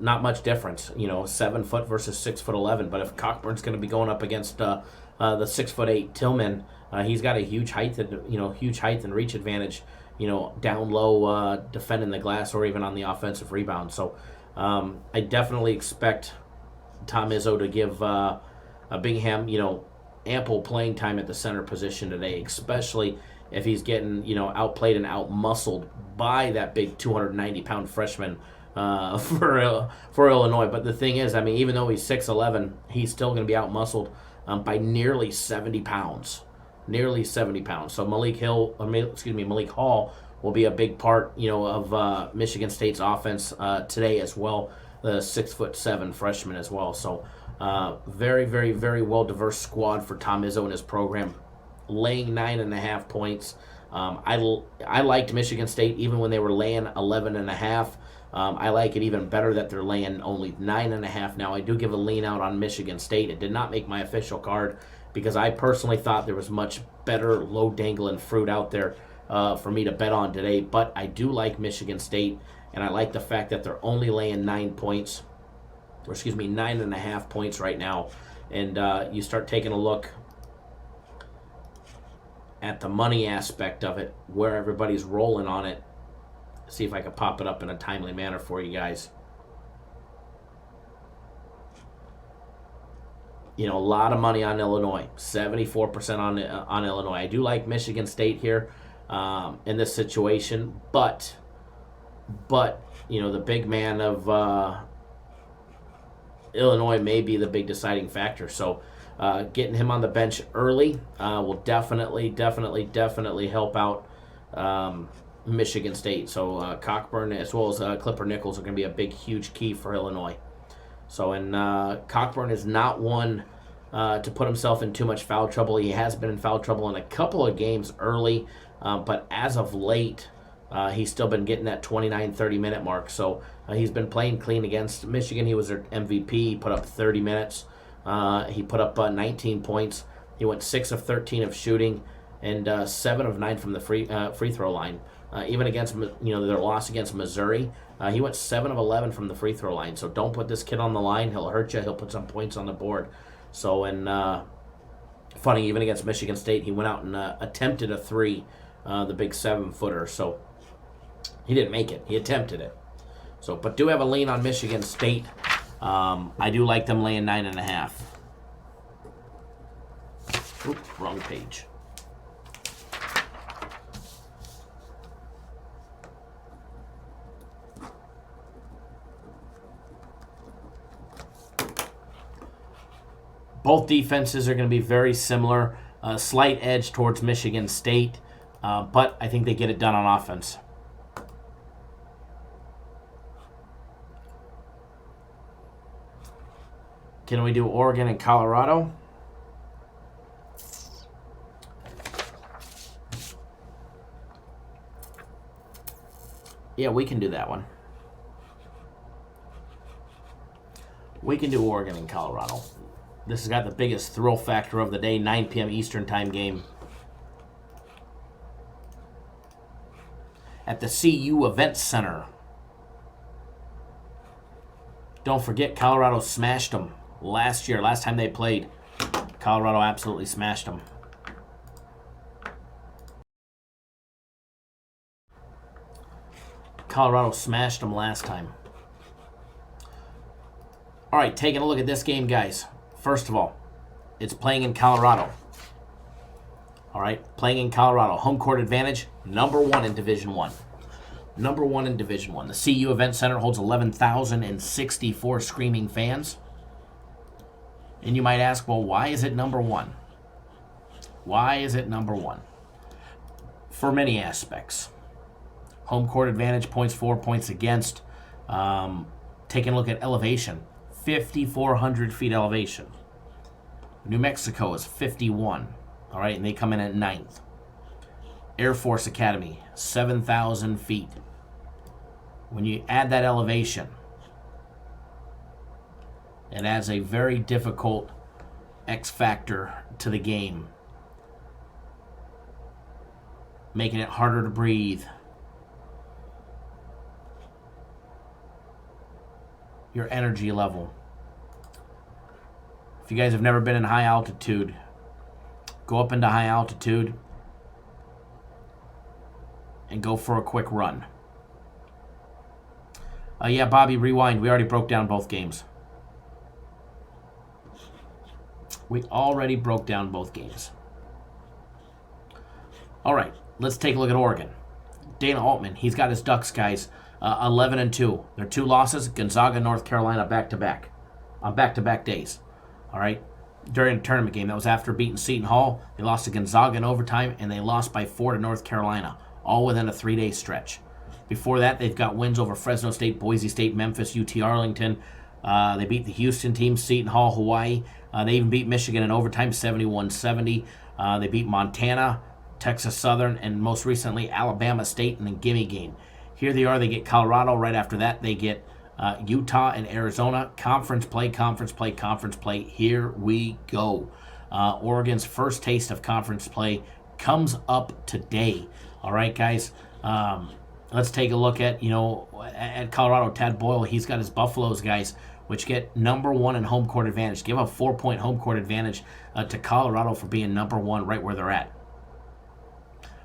much difference. 7 foot versus 6'11". But if Cockburn's going to be going up against the 6'8" Tillman, he's got a huge height and reach advantage. Down low, defending the glass or even on the offensive rebound. So I definitely expect Tom Izzo to give Bingham, ample playing time at the center position today, especially if he's getting, outplayed and outmuscled by that big 290-pound freshman for Illinois. But the thing is, even though he's 6'11", he's still going to be outmuscled by nearly 70 pounds. So Malik Hall will be a big part, of Michigan State's offense today as well. The 6'7" freshman as well. So very, very, very well diverse squad for Tom Izzo and his program. Laying 9.5 points. I liked Michigan State even when they were laying 11.5. I like it even better that they're laying only 9.5 now. I do give a lean out on Michigan State. It did not make my official card because I personally thought there was much better low dangling fruit out there for me to bet on today. But I do like Michigan State, and I like the fact that they're only laying 9.5 points right now. And you start taking a look at the money aspect of it, where everybody's rolling on it. See if I can pop it up in a timely manner for you guys. A lot of money on Illinois. 74% on Illinois. I do like Michigan State here in this situation, but the big man of Illinois may be the big deciding factor. So getting him on the bench early will definitely help out Michigan State. So Cockburn as well as Clipper Nichols are going to be a big, huge key for Illinois. So, and Cockburn is not one to put himself in too much foul trouble. He has been in foul trouble in a couple of games early, but as of late, he's still been getting that 29, 30-minute mark. So he's been playing clean against Michigan. He was their MVP. He put up 30 minutes. He put up 19 points. He went 6 of 13 of shooting and 7 of 9 from the free throw line. Even against their loss against Missouri, he went 7 of 11 from the free throw line. So don't put this kid on the line. He'll hurt you. He'll put some points on the board. So, and funny, even against Michigan State, he went out and attempted a 3, the big 7-footer. So he didn't make it. He attempted it. So, but do have a lean on Michigan State. I do like them laying 9.5. Oops, wrong page. Both defenses are going to be very similar. A slight edge towards Michigan State, but I think they get it done on offense. Can we do Oregon and Colorado? Yeah, we can do that one. We can do Oregon and Colorado. This has got the biggest thrill factor of the day, 9 p.m. Eastern time game. At the CU Event Center. Don't forget, Colorado smashed them last year. Last time they played, Colorado absolutely smashed them. Colorado smashed them last time. All right, taking a look at this game, guys. First of all, it's playing in Colorado. All right, playing in Colorado. Home court advantage, number 1 in Division I. Number 1 in Division I. The CU Event Center holds 11,064 screaming fans. And you might ask, well, why is it number 1? Why is it number one? For many aspects. Home court advantage, points for, points against. Taking a look at elevation. 5,400 feet elevation. New Mexico is 51. All right, and they come in at 9th. Air Force Academy, 7,000 feet. When you add that elevation, it adds a very difficult X factor to the game, making it harder to breathe. Your energy level. If you guys have never been in high altitude, go up into high altitude and go for a quick run. Yeah, Bobby, rewind. We already broke down both games. We already broke down both games. All right, let's take a look at Oregon. Dana Altman, he's got his Ducks, guys, 11-2. Their 2 losses, Gonzaga, North Carolina, back-to-back, on back-to-back days. All right, during a tournament game. That was after beating Seton Hall. They lost to Gonzaga in overtime, and they lost by 4 to North Carolina, all within a 3-day stretch. Before that, they've got wins over Fresno State, Boise State, Memphis, UT Arlington. They beat the Houston team, Seton Hall, Hawaii. They even beat Michigan in overtime, 71-70. They beat Montana, Texas Southern, and most recently Alabama State in a gimme game. Here they are. They get Colorado. Right after that, they get Utah and Arizona. Conference play, conference play, conference play. Here we go. Oregon's first taste of conference play comes up today. All right, guys. Let's take a look at, at Colorado. Tad Boyle, he's got his Buffaloes, guys, which get number 1 in home court advantage. Give a 4-point home court advantage to Colorado for being number 1 right where they're at.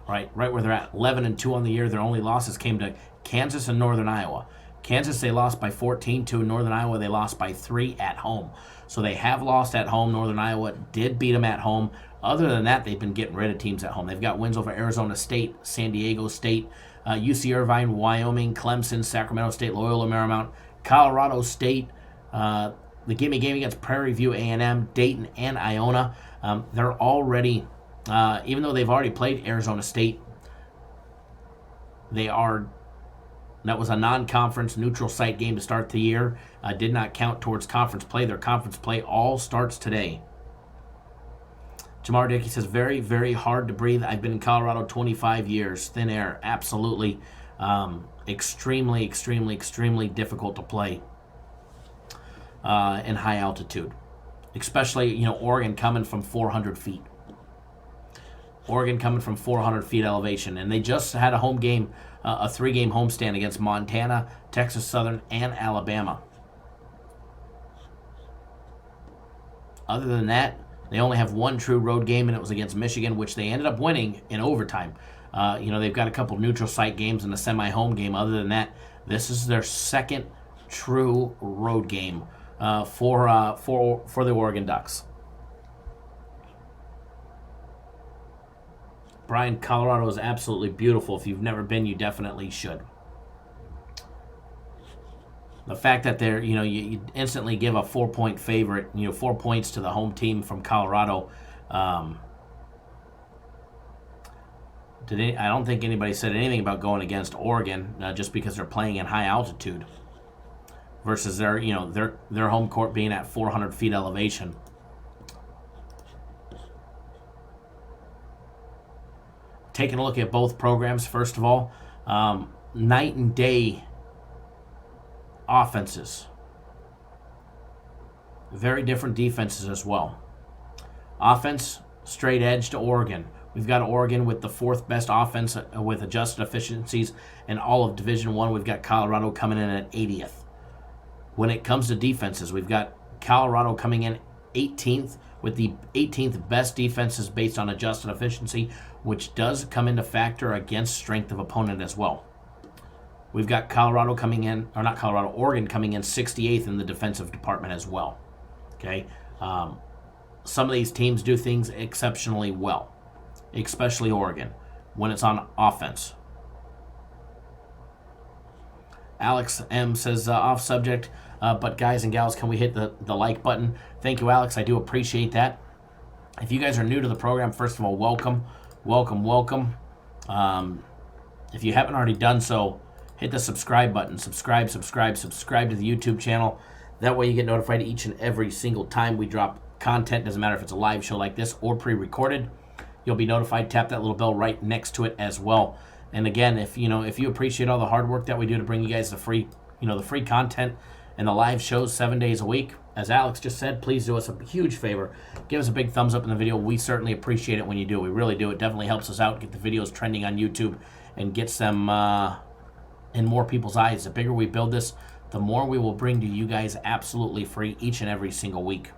All right where they're at. 11-2 on the year. Their only losses came to Kansas and Northern Iowa. Kansas, they lost by 14 to Northern Iowa. They lost by 3 at home. So they have lost at home. Northern Iowa did beat them at home. Other than that, they've been getting rid of teams at home. They've got wins over Arizona State, San Diego State, UC Irvine, Wyoming, Clemson, Sacramento State, Loyola Marymount, Colorado State, the gimme game against Prairie View A&M, Dayton, and Iona. They're already, even though they've already played Arizona State, that was a non-conference neutral site game to start the year. Did not count towards conference play. Their conference play all starts today. Jamar Dickey says, very, very hard to breathe. I've been in Colorado 25 years. Thin air, absolutely. Extremely, extremely, extremely difficult to play in high altitude. Especially, Oregon coming from 400 feet. Oregon coming from 400 feet elevation. And they just had a home game, a 3-game homestand against Montana, Texas Southern, and Alabama. Other than that, they only have 1 true road game, and it was against Michigan, which they ended up winning in overtime. They've got a couple neutral site games and a semi-home game. Other than that, this is their second true road game for the Oregon Ducks. Brian, Colorado is absolutely beautiful. If you've never been, you definitely should. The fact that they're, you instantly give a 4-point favorite, 4 points to the home team from Colorado. I don't think anybody said anything about going against Oregon just because they're playing in high altitude versus their home court being at 400 feet elevation. Taking a look at both programs, first of all, night and day offenses. Very different defenses as well. Offense, straight edge to Oregon. We've got Oregon with the 4th best offense with adjusted efficiencies in all of Division I. We've got Colorado coming in at 80th. When it comes to defenses, we've got Colorado coming in 18th with the 18th best defenses based on adjusted efficiency, which does come into factor against strength of opponent as well. We've got Oregon coming in 68th in the defensive department as well. Okay, some of these teams do things exceptionally well, especially Oregon, when it's on offense. Alex M. says, off subject, but guys and gals, can we hit the like button? Thank you, Alex. I do appreciate that. If you guys are new to the program, first of all, welcome, welcome, welcome. If you haven't already done so, hit the subscribe button. Subscribe to the YouTube channel. That way you get notified each and every single time we drop content. Doesn't matter if it's a live show like this or pre-recorded. You'll be notified. Tap that little bell right next to it as well. And again, if you appreciate all the hard work that we do to bring you guys the free content and the live shows 7 days a week, as Alex just said, please do us a huge favor. Give us a big thumbs up in the video. We certainly appreciate it when you do. We really do. It definitely helps us out, get the videos trending on YouTube, and gets them in more people's eyes. The bigger we build this, the more we will bring to you guys absolutely free each and every single week.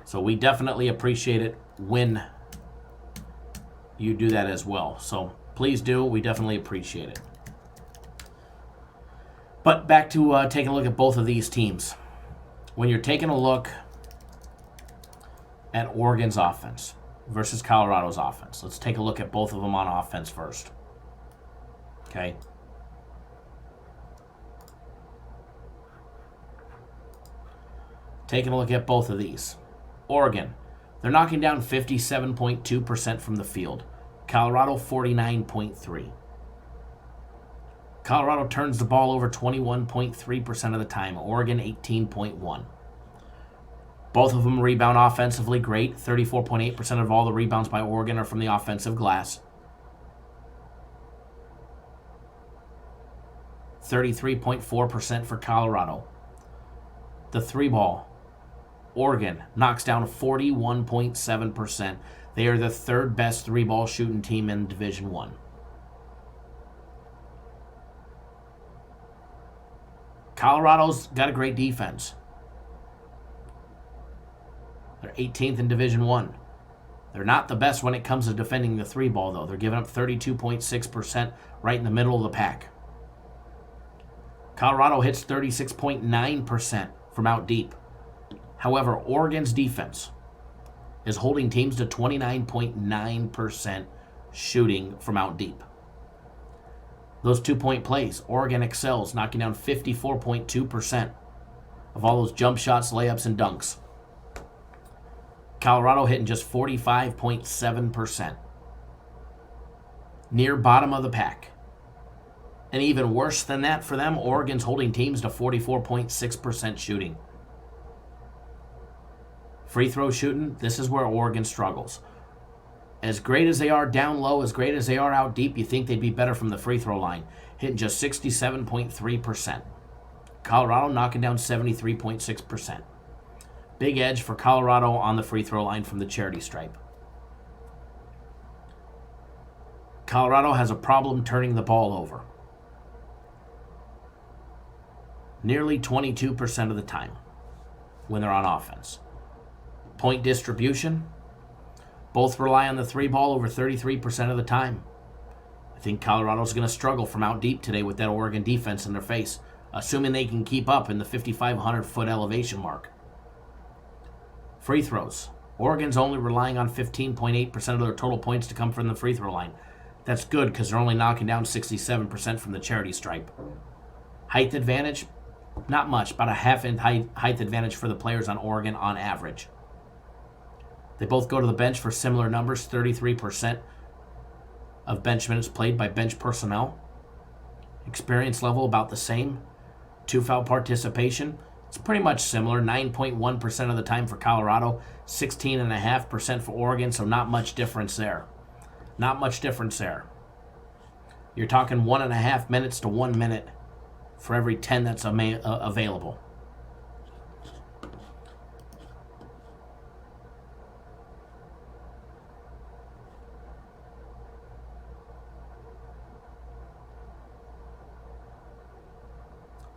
So we definitely appreciate it when you do that as well. So please do. We definitely appreciate it. But back to taking a look at both of these teams. When you're taking a look at Oregon's offense versus Colorado's offense, let's take a look at both of them on offense first. Okay. Taking a look at both of these. Oregon, they're knocking down 57.2% from the field. Colorado, 49.3%. Colorado turns the ball over 21.3% of the time. Oregon, 18.1%. Both of them rebound offensively great. 34.8% of all the rebounds by Oregon are from the offensive glass. 33.4% for Colorado. The three ball. Oregon knocks down 41.7%. They are the third best three ball shooting team in Division I. Colorado's got a great defense. They're 18th in Division I. They're not the best when it comes to defending the three ball, though. They're giving up 32.6%, right in the middle of the pack. Colorado hits 36.9% from out deep. However, Oregon's defense is holding teams to 29.9% shooting from out deep. Those 2-point plays, Oregon excels, knocking down 54.2% of all those jump shots, layups, and dunks. Colorado hitting just 45.7%. Near bottom of the pack. And even worse than that for them, Oregon's holding teams to 44.6% shooting. Free throw shooting, this is where Oregon struggles. As great as they are down low, as great as they are out deep, you think they'd be better from the free throw line. Hitting just 67.3%. Colorado knocking down 73.6%. Big edge for Colorado on the free throw line from the charity stripe. Colorado has a problem turning the ball over. Nearly 22% of the time when they're on offense. Point distribution, both rely on the three ball over 33% of the time. I think Colorado's going to struggle from out deep today with that Oregon defense in their face, assuming they can keep up in the 5,500-foot elevation mark. Free throws. Oregon's only relying on 15.8% of their total points to come from the free throw line. That's good because they're only knocking down 67% from the charity stripe. Height advantage, not much, about a half-inch height advantage for the players on Oregon on average. They both go to the bench for similar numbers, 33% of bench minutes played by bench personnel. Experience level about the same. Two-foul participation, it's pretty much similar, 9.1% of the time for Colorado, 16.5% for Oregon, so not much difference there. Not much difference there. You're talking 1.5 minutes to 1 minute for every 10 that's available.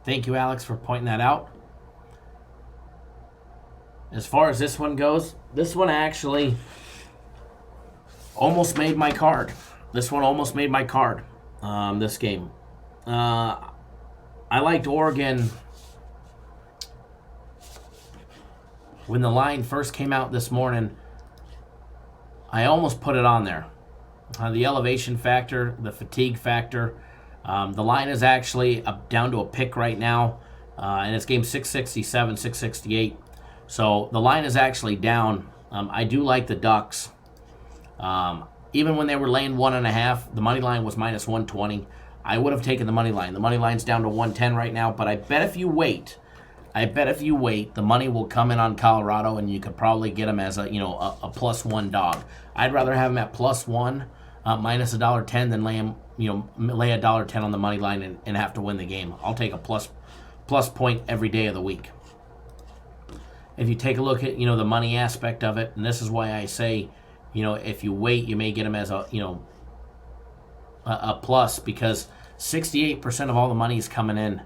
Thank you, Alex, for pointing that out. As far as this one goes, this one actually almost made my card. This one almost made my card, this game. I liked Oregon when the line first came out this morning. I almost put it on there. The elevation factor, the fatigue factor. The line is actually down to a pick right now, and it's game 667, 668. So the line is actually down I do like the Ducks. Even when they were laying 1.5, the money line was minus 120. I would have taken the money line. The money line's down to 110 right now, but I bet if you wait, the money will come in on Colorado, and you could probably get them as a +1 dog. I'd rather have them at +1, minus $1.10 than lay $1.10 on the money line and have to win the game. I'll take a plus point every day of the week. If you take a look at the money aspect of it, and this is why I say, if you wait, you may get them as a plus, because 68% of all the money is coming in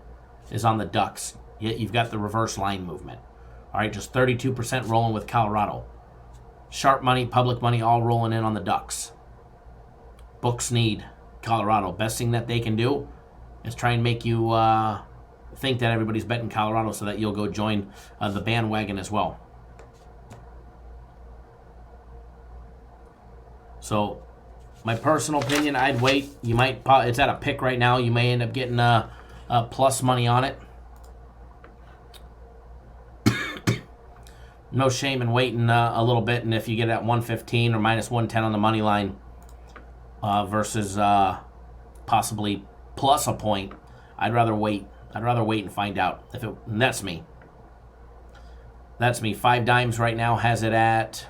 is on the Ducks. Yet you've got the reverse line movement. All right, just 32% rolling with Colorado. Sharp money, public money, all rolling in on the Ducks. Books need Colorado. Best thing that they can do is try and make you think that everybody's betting Colorado so that you'll go join the bandwagon as well. So, my personal opinion, I'd wait. You might. It's at a pick right now. You may end up getting a plus money on it. No shame in waiting a little bit, and if you get it at 115 or minus 110 on the money line versus possibly plus a point, I'd rather wait. I'd rather wait and find out. And that's me. That's me. 5 Dimes right now has it at.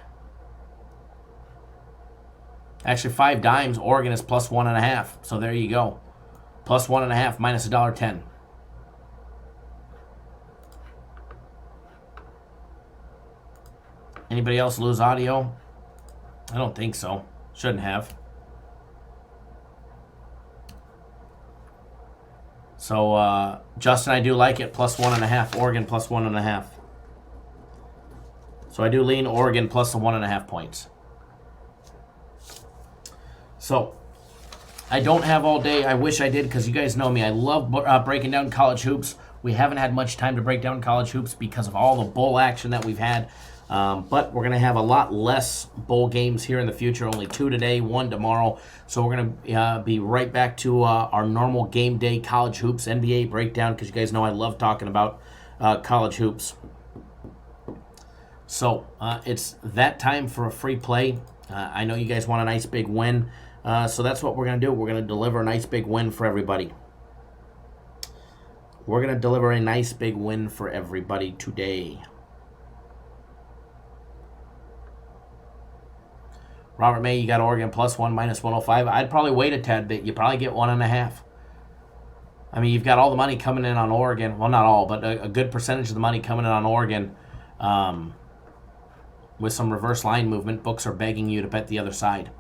Actually, 5 Dimes, Oregon is plus 1.5. So there you go. Plus 1.5, minus $1.10. Anybody else lose audio? I don't think so. Shouldn't have. So, Justin, I do like it. Plus 1.5. Oregon plus 1.5. So I do lean Oregon plus the 1.5 points. So, I don't have all day. I wish I did, because you guys know me. I love breaking down college hoops. We haven't had much time to break down college hoops because of all the bowl action that we've had. But we're going to have a lot less bowl games here in the future. Only 2 today, 1 tomorrow. So we're going to be right back to our normal game day college hoops NBA breakdown, because you guys know I love talking about college hoops. So it's that time for a free play. I know you guys want a nice big win. So that's what we're going to do. We're going to deliver a nice big win for everybody. We're going to deliver a nice big win for everybody today. Robert May, you got Oregon plus 1, minus 105. I'd probably wait a tad bit. You probably get 1.5. I mean, you've got all the money coming in on Oregon. Well, not all, but a good percentage of the money coming in on Oregon. With some reverse line movement, books are begging you to bet the other side.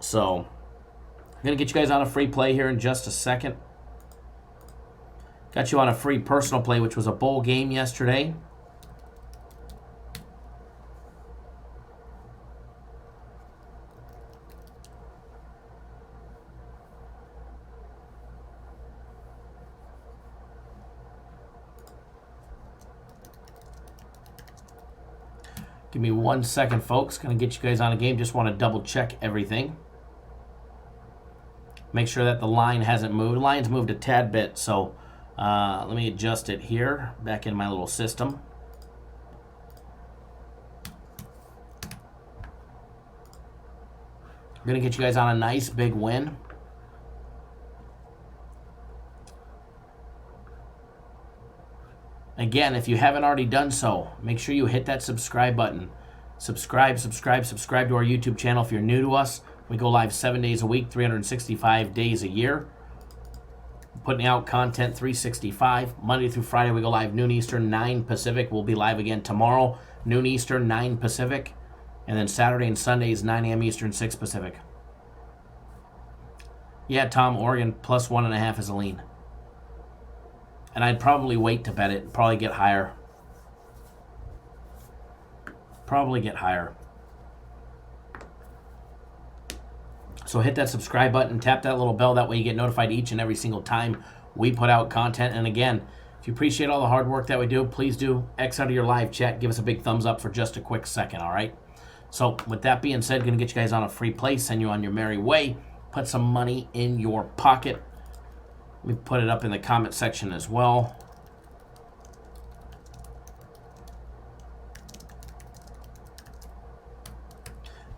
So, I'm going to get you guys on a free play here in just a second. Got you on a free personal play, which was a bowl game yesterday. Give me 1 second, folks. Going to get you guys on a game. Just want to double check everything. Make sure that the line hasn't moved. The line's moved a tad bit, so let me adjust it here, back in my little system. I'm going to get you guys on a nice big win. Again, if you haven't already done so, make sure you hit that subscribe button. Subscribe to our YouTube channel if you're new to us. We go live 7 days a week, 365 days a year. Putting out content 365. Monday through Friday, we go live noon Eastern, 9 Pacific. We'll be live again tomorrow, noon Eastern, 9 Pacific. And then Saturday and Sunday is 9 a.m. Eastern, 6 Pacific. Yeah, Tom, Oregon plus 1.5 is a lean. And I'd probably wait to bet it. Probably get higher. So hit that subscribe button, tap that little bell. That way you get notified each and every single time we put out content. And again, if you appreciate all the hard work that we do, please do X out of your live chat. Give us a big thumbs up for just a quick second, all right? So with that being said, going to get you guys on a free play, send you on your merry way. Put some money in your pocket. Let me put it up in the comment section as well.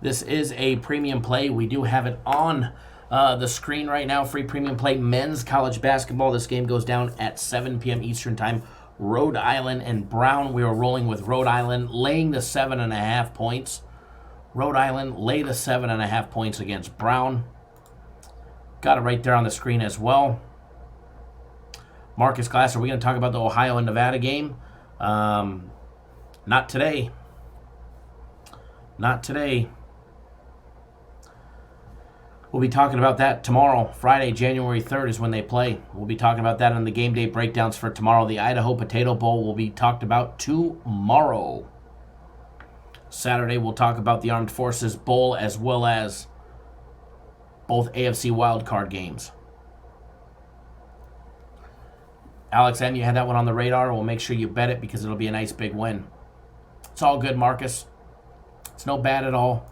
This is a premium play. We do have it on the screen right now. Free premium play, men's college basketball. This game goes down at 7 p.m. Eastern time. Rhode Island and Brown. We are rolling with Rhode Island, laying the 7.5 points. Rhode Island lay the 7.5 points against Brown. Got it right there on the screen as well. Marcus Glass, are we going to talk about the Ohio and Nevada game? Not today. Not today. We'll be talking about that tomorrow. Friday, January 3rd is when they play. We'll be talking about that in the game day breakdowns for tomorrow. The Idaho Potato Bowl will be talked about tomorrow. Saturday, we'll talk about the Armed Forces Bowl as well as both AFC wildcard games. Alex M., you had that one on the radar. We'll make sure you bet it because it'll be a nice big win. It's all good, Marcus. It's no bad at all.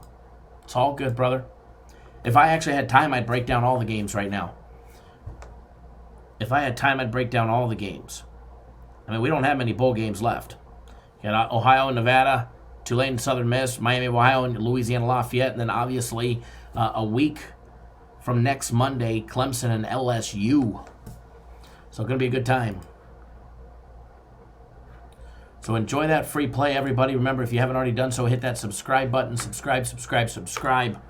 It's all good, brother. If I actually had time, I'd break down all the games right now. If I had time, I'd break down all the games. I mean, we don't have many bowl games left. You got Ohio and Nevada, Tulane and Southern Miss, Miami of Ohio and Louisiana Lafayette, and then obviously a week from next Monday, Clemson and LSU. So it's going to be a good time. So enjoy that free play, everybody. Remember, if you haven't already done so, hit that subscribe button. Subscribe.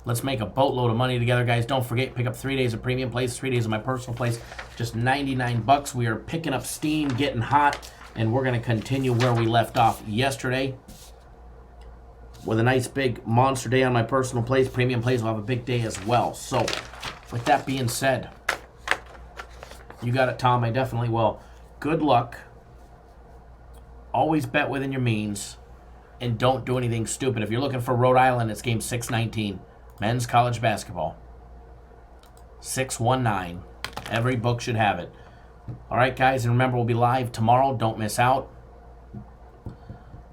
Let's make a boatload of money together, guys. Don't forget, pick up 3 days of premium plays, 3 days of my personal plays, just $99. We are picking up steam, getting hot, and we're going to continue where we left off yesterday with a nice big monster day on my personal plays. Premium plays will have a big day as well. So with that being said, you got it, Tom. I definitely will. Good luck. Always bet within your means, and don't do anything stupid. If you're looking for Rhode Island, it's game 619. Men's college basketball. 619. Every book should have it. All right, guys, and remember, we'll be live tomorrow. Don't miss out.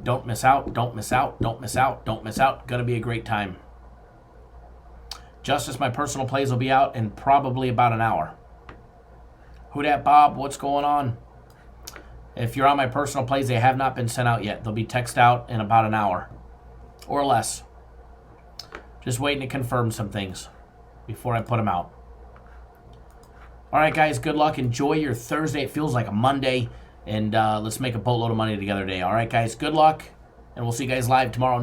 Don't miss out. Don't miss out. Don't miss out. Don't miss out. Going to be a great time. Justice, my personal plays will be out in probably about an hour. Who dat, Bob? What's going on? If you're on my personal plays, they have not been sent out yet. They'll be texted out in about an hour or less. Just waiting to confirm some things before I put them out. All right, guys, good luck. Enjoy your Thursday. It feels like a Monday, and let's make a boatload of money together today. All right, guys, good luck, and we'll see you guys live tomorrow.